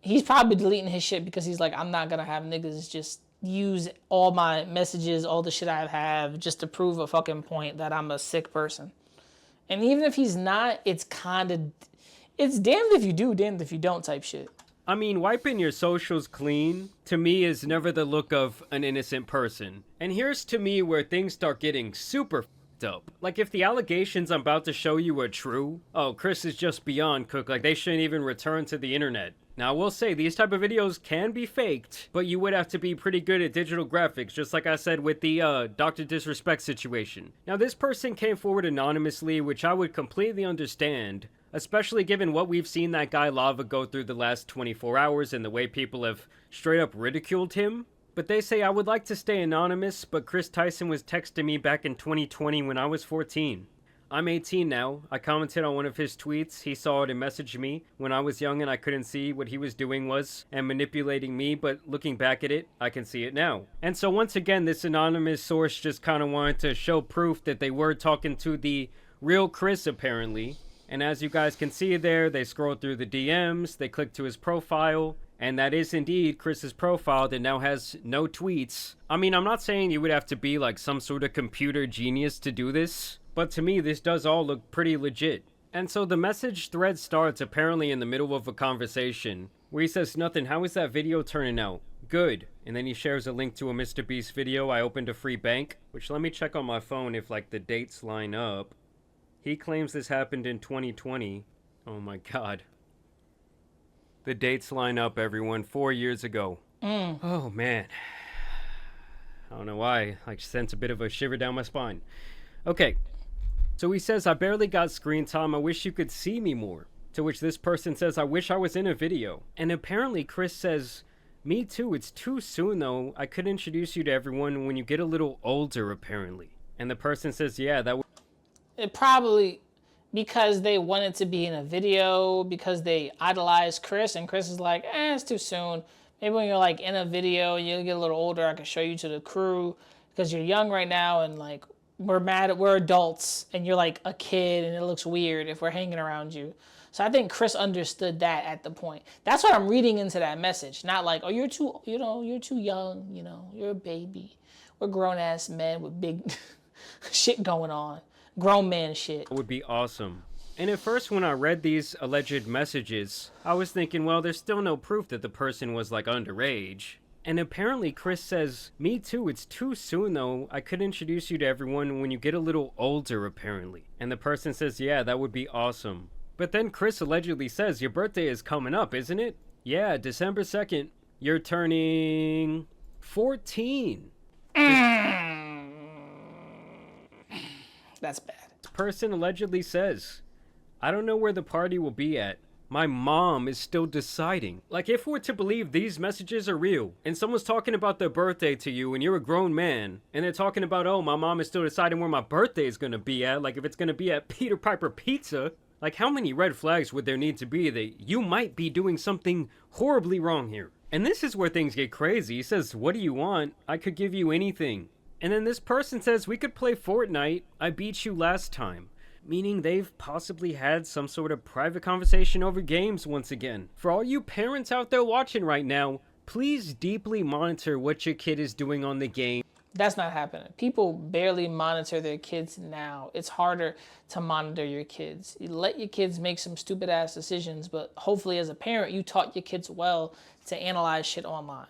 He's probably deleting his shit because he's like, I'm not gonna have niggas just use all my messages, all the shit I have, just to prove a fucking point that I'm a sick person. And even if he's not, it's damned if you do, damned if you don't type shit. I mean, wiping your socials clean, to me, is never the look of an innocent person. And here's to me where things start getting super f***ed up. Like, if the allegations I'm about to show you are true, oh, Kris is just beyond cooked, like they shouldn't even return to the internet. Now, I will say, these type of videos can be faked, but you would have to be pretty good at digital graphics, just like I said with the Dr. Disrespect situation. Now, this person came forward anonymously, which I would completely understand, especially given what we've seen that guy Lava go through the last 24 hours and the way people have straight up ridiculed him. But they say, I would like to stay anonymous, but Kris Tyson was texting me back in 2020 when I was 14. I'm 18 now. I commented on one of his tweets. He saw it and messaged me when I was young and I couldn't see what he was doing was and manipulating me, but looking back at it, I can see it now. And so once again, this anonymous source just kind of wanted to show proof that they were talking to the real Kris apparently. And as you guys can see there, they scroll through the DMs, they click to his profile, and that is indeed Kris's profile that now has no tweets. I mean, I'm not saying you would have to be like some sort of computer genius to do this, but to me, this does all look pretty legit. And so the message thread starts apparently in the middle of a conversation where he says, nothing, how is that video turning out? Good. And then he shares a link to a MrBeast video. I opened a free bank, which let me check on my phone if like the dates line up. He claims this happened in 2020. Oh my God. The dates line up, everyone. 4 years ago. Oh man. I don't know why. I sent a bit of a shiver down my spine. Okay. So he says, I barely got screen time. I wish you could see me more. To which this person says, I wish I was in a video. And apparently Kris says, me too. It's too soon though. I could introduce you to everyone when you get a little older, apparently. And the person says, yeah, that would... It probably because they wanted to be in a video, because they idolized Kris, and Kris is like, it's too soon. Maybe when you're like in a video, you'll get a little older, I can show you to the crew, because you're young right now, and like, we're adults, and you're like a kid, and it looks weird if we're hanging around you. So I think Kris understood that at the point. That's what I'm reading into that message. Not like, oh, you're too young, you're a baby. We're grown-ass men with big shit going on. Grown man shit. Would be awesome. And at first when I read these alleged messages, I was thinking, well, there's still no proof that the person was like underage. And apparently Kris says, me too, it's too soon though. I could introduce you to everyone when you get a little older, apparently. And the person says, yeah, that would be awesome. But then Kris allegedly says, your birthday is coming up, isn't it? Yeah, December 2nd. You're turning 14. That's bad. This person allegedly says, I don't know where the party will be at. My mom is still deciding. Like, if we're to believe these messages are real, and someone's talking about their birthday to you, and you're a grown man, and they're talking about, oh, my mom is still deciding where my birthday is gonna be at, like if it's gonna be at Peter Piper Pizza, like how many red flags would there need to be that you might be doing something horribly wrong here? And this is where things get crazy. He says, what do you want? I could give you anything. And then this person says, we could play Fortnite. I beat you last time. Meaning they've possibly had some sort of private conversation over games once again. For all you parents out there watching right now, please deeply monitor what your kid is doing on the game. That's not happening. People barely monitor their kids now. It's harder to monitor your kids. You let your kids make some stupid ass decisions, but hopefully as a parent, you taught your kids well to analyze shit online.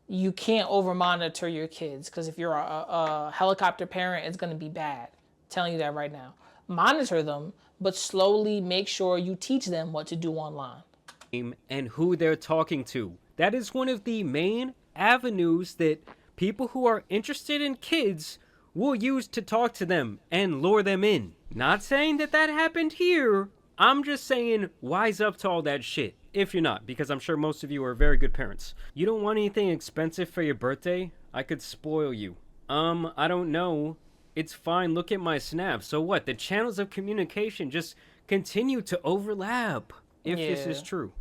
You can't over monitor your kids, because if you're a helicopter parent, it's going to be bad. I'm telling you that right now. Monitor them, but slowly make sure you teach them what to do online. And who they're talking to. That is one of the main avenues that people who are interested in kids will use to talk to them and lure them in. Not saying that happened here. I'm just saying wise up to all that shit. If you're not, because I'm sure most of you are very good parents. You don't want anything expensive for your birthday? I could spoil you. I don't know. It's fine, look at my snap. So what? The channels of communication just continue to overlap. If this is true.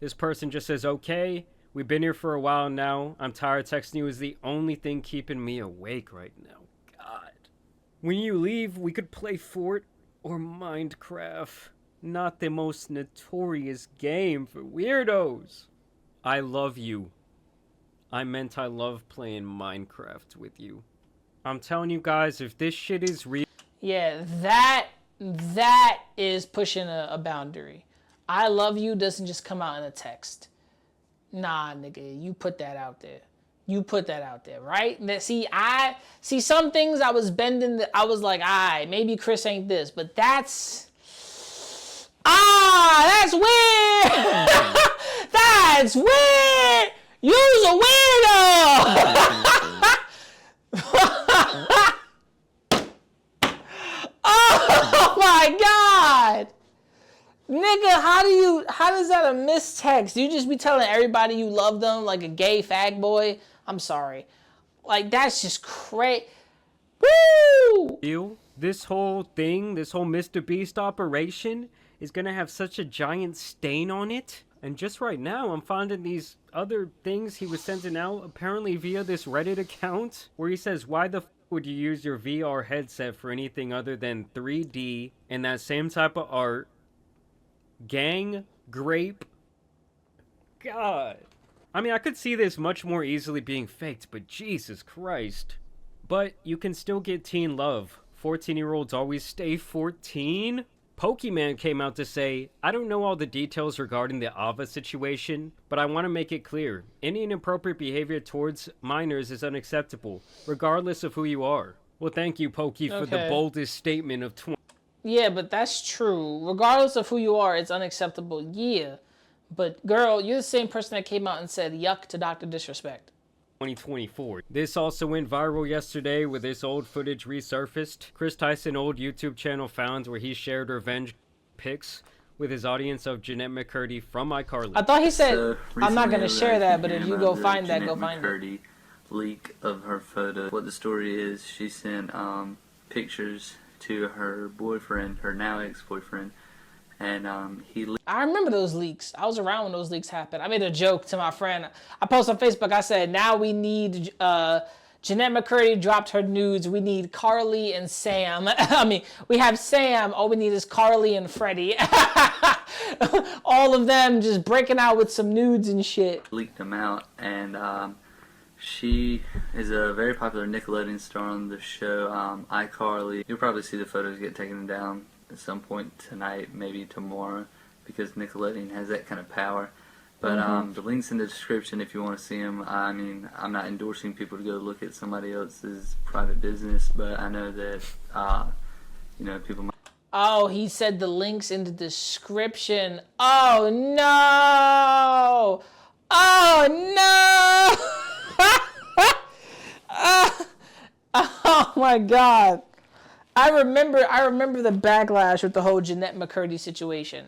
This person just says, okay, We've been here for a while now. I'm tired. Texting you is the only thing keeping me awake right now. God. When you leave, we could play Fort or Minecraft. Not the most notorious game for weirdos. I love you. I meant I love playing Minecraft with you. I'm telling you guys, if this shit is real... Yeah, that is pushing a boundary. I love you doesn't just come out in a text. Nah, nigga, you put that out there. You put that out there, right? See some things I was bending. I was like, maybe Chris ain't this, but that's weird. That's weird. You's a weirdo. Oh my God. Nigga, how does that a mistext? You just be telling everybody you love them like a gay fag boy? I'm sorry. Like, that's just crazy. Woo! This whole thing, this whole MrBeast operation is gonna have such a giant stain on it. And just right now, I'm finding these other things he was sending out, apparently via this Reddit account, where he says, why the f would you use your VR headset for anything other than 3D and that same type of art? Gang, grape. God. I mean, I could see this much more easily being faked, but Jesus Christ. But you can still get teen love. 14-year-olds always stay 14? Pokemon came out to say, I don't know all the details regarding the Ava situation, but I want to make it clear. Any inappropriate behavior towards minors is unacceptable, regardless of who you are. Well, thank you, Pokey, for the boldest statement of 20. Yeah, but that's true. Regardless of who you are, it's unacceptable. Yeah. But, girl, you're the same person that came out and said yuck to Dr. Disrespect. 2024. This also went viral yesterday with this old footage resurfaced. Kris Tyson old YouTube channel found where he shared revenge pics with his audience of Jeanette McCurdy from iCarly. I thought he said, I'm not going to share that, but if you go find that, go find it. Leak of her photo. What the story is, she sent pictures to her boyfriend, her now ex-boyfriend, and I remember those leaks. I was around when those leaks happened. I made a joke to my friend. I posted on Facebook. I said, now we need Jeanette McCurdy dropped her nudes. We need Carly and Sam. I mean, we have Sam. All we need is Carly and Freddie. All of them just breaking out with some nudes and shit. Leaked them out, and she is a very popular Nickelodeon star on the show, iCarly. You'll probably see the photos get taken down at some point tonight, maybe tomorrow, because Nickelodeon has that kind of power. But the link's in the description if you want to see them. I mean, I'm not endorsing people to go look at somebody else's private business, but I know that, you know, people might... Oh, he said the link's in the description. Oh, no! Oh, no! Oh, my God. I remember the backlash with the whole Jeanette McCurdy situation.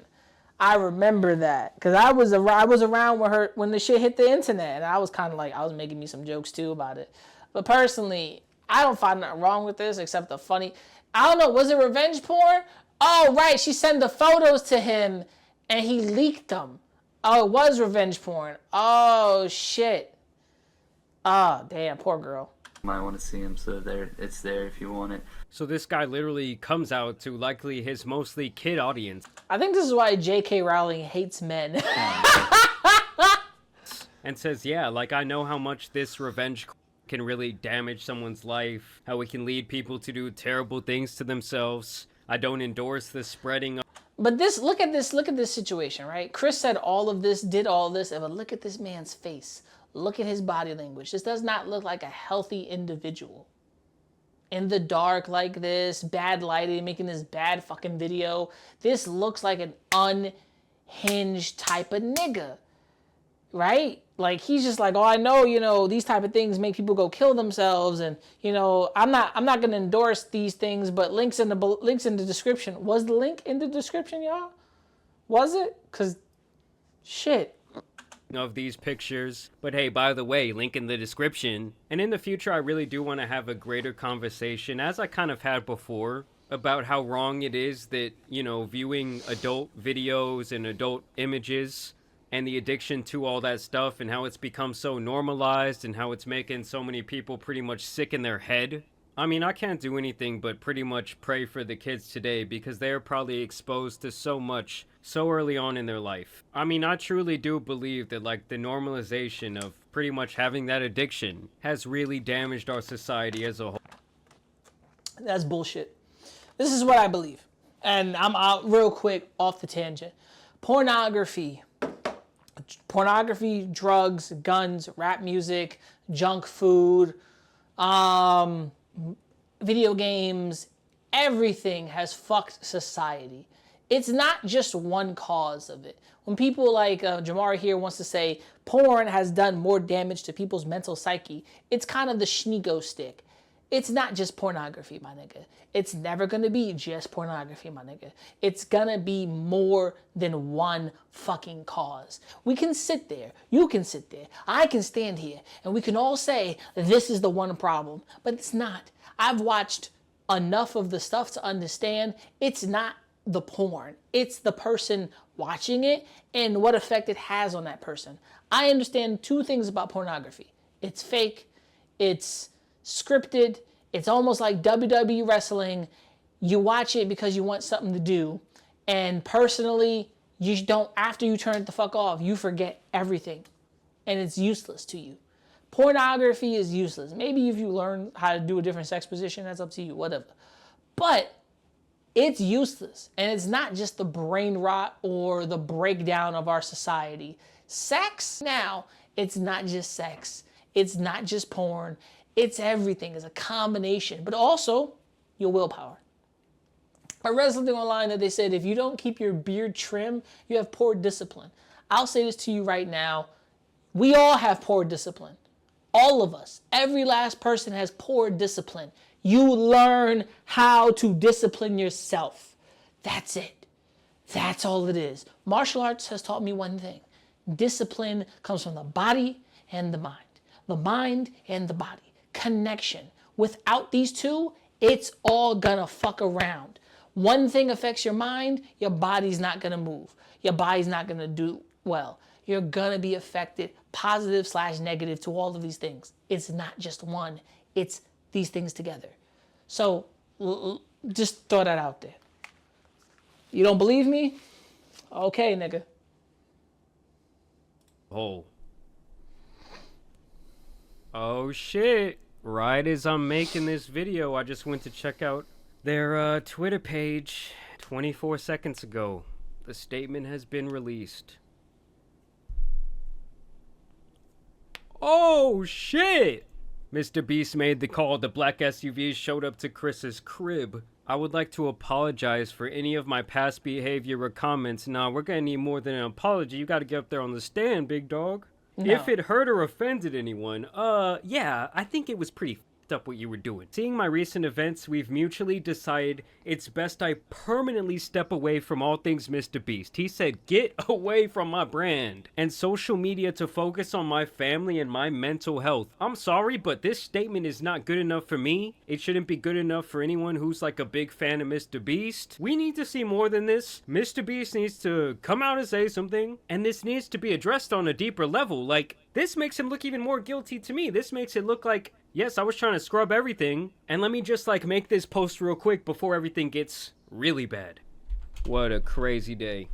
I remember that because I was around with her when the shit hit the internet, and I was kind of like, I was making me some jokes too about it. But personally, I don't find nothing wrong with this except the funny. I don't know, was it revenge porn? Oh right, she sent the photos to him and he leaked them. Oh, it was revenge porn. Oh shit. Oh damn, poor girl. Might want to see him, so it's there if you want it. So this guy literally comes out to likely his mostly kid audience. I think this is why J.K. Rowling hates men. And says, yeah, like I know how much this revenge can really damage someone's life, how it can lead people to do terrible things to themselves. I don't endorse the spreading of... But look at this situation, right? Chris said all of this, did all this, but look at this man's face. Look at his body language. This does not look like a healthy individual. In the dark like this, bad lighting, making this bad fucking video. This looks like an unhinged type of nigga, right? Like he's just like, oh, I know, you know, these type of things make people go kill themselves, and you know, I'm not gonna endorse these things, but links in the description. Was the link in the description, y'all? Was it? Cause, shit. Of these pictures. But hey, by the way, link in the description. And in the future, I really do want to have a greater conversation, as I kind of had before, about how wrong it is that, you know, viewing adult videos and adult images and the addiction to all that stuff and how it's become so normalized and how it's making so many people pretty much sick in their head. I mean, I can't do anything but pretty much pray for the kids today because they're probably exposed to so much so early on in their life. I mean, I truly do believe that like the normalization of pretty much having that addiction has really damaged our society as a whole. That's bullshit. This is what I believe. And I'm out real quick off the tangent. Pornography, drugs, guns, rap music, junk food, video games, everything has fucked society. It's not just one cause of it. When people like Jamari here wants to say porn has done more damage to people's mental psyche, it's kind of the Sneako stick. It's not just pornography, my nigga. It's never gonna be just pornography, my nigga. It's gonna be more than one fucking cause. We can sit there, you can sit there, I can stand here, and we can all say this is the one problem, but it's not. I've watched enough of the stuff to understand it's not the porn. It's the person watching it and what effect it has on that person. I understand two things about pornography. It's fake, it's scripted, it's almost like WWE wrestling. You watch it because you want something to do, and personally, you don't, after you turn it the fuck off, you forget everything, and it's useless to you. Pornography is useless. Maybe if you learn how to do a different sex position, that's up to you, whatever. But it's useless, and it's not just the brain rot or the breakdown of our society. Sex, now, it's not just sex. It's not just porn. It's everything. It's a combination, but also your willpower. I read something online that they said if you don't keep your beard trim, you have poor discipline. I'll say this to you right now. We all have poor discipline. All of us. Every last person has poor discipline. You learn how to discipline yourself. That's it. That's all it is. Martial arts has taught me one thing. Discipline comes from the body and the mind. The mind and the body. Connection. Without these two, it's all gonna fuck around. One thing affects your mind, your body's not gonna move. Your body's not gonna do well. You're gonna be affected, positive/negative to all of these things. It's not just one, it's these things together. So just throw that out there. You don't believe me? Okay, nigga. Oh shit. Right as I'm making this video, I just went to check out their Twitter page 24 seconds ago. The statement has been released. Oh shit! MrBeast made the call. The black SUV showed up to Chris's crib. I would like to apologize for any of my past behavior or comments. Nah, we're gonna need more than an apology. You gotta get up there on the stand, big dog. No. If it hurt or offended anyone, yeah, I think it was pretty f***ed up what you were doing. Seeing my recent events, we've mutually decided it's best I permanently step away from all things MrBeast. He said, get away from my brand and social media to focus on my family and my mental health. I'm sorry, but this statement is not good enough for me. It shouldn't be good enough for anyone who's like a big fan of MrBeast. We need to see more than this. MrBeast needs to come out and say something, and this needs to be addressed on a deeper level. Like, this makes him look even more guilty to me. This makes it look like, yes, I was trying to scrub everything, and let me just like make this post real quick before everything gets really bad. What a crazy day.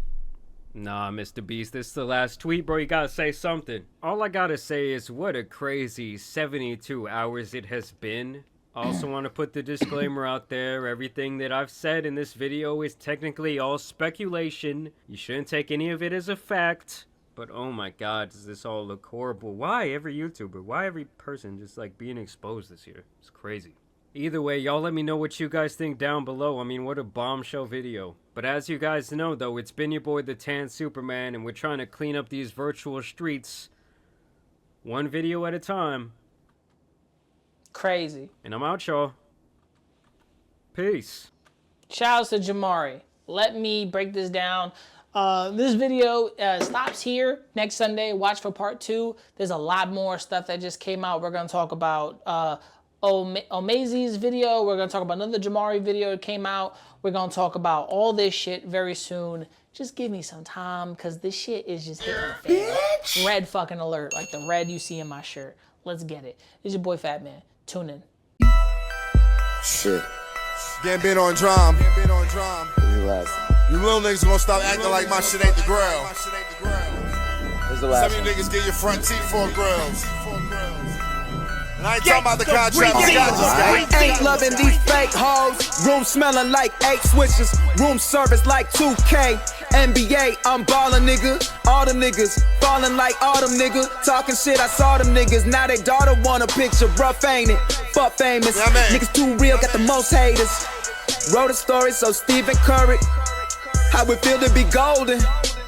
Nah, MrBeast, this is the last tweet, bro. You gotta say something. All I gotta say is what a crazy 72 hours it has been. I also want to put the disclaimer out there. Everything that I've said in this video is technically all speculation. You shouldn't take any of it as a fact. But oh my god, does this all look horrible? Why every YouTuber? Why every person just like being exposed this year? It's crazy. Either way, y'all let me know what you guys think down below. I mean, what a bombshell video. But as you guys know though, it's been your boy the Tan Superman, and we're trying to clean up these virtual streets one video at a time. Crazy. And I'm out, y'all. Peace. Shouts to Jamari. Let me break this down. This video stops here. Next Sunday, watch for part 2. There's a lot more stuff that just came out. We're going to talk about Omazi's video. We're going to talk about another Jamari video that came out. We're going to talk about all this shit very soon. Just give me some time, because this shit is just hitting the fan. Bitch! Red fucking alert, like the red you see in my shirt. Let's get it. It's your boy Fat Man. Tune in. Shit. Getting on drum. You little niggas gonna stop acting like my shit ain't the grill. Some of you niggas get your front teeth for grills. And I ain't talking about the contract. I ain't loving these fake hoes. Room smelling like 8 switches. Room service like 2K. NBA, I'm ballin', nigga. All them niggas fallin' like autumn, nigga. Talking shit, I saw them niggas. Now they daughter want a picture. Rough, ain't it? Fuck famous. Niggas too real, got the most haters. Wrote a story so Stephen Curry. How it feel to be golden.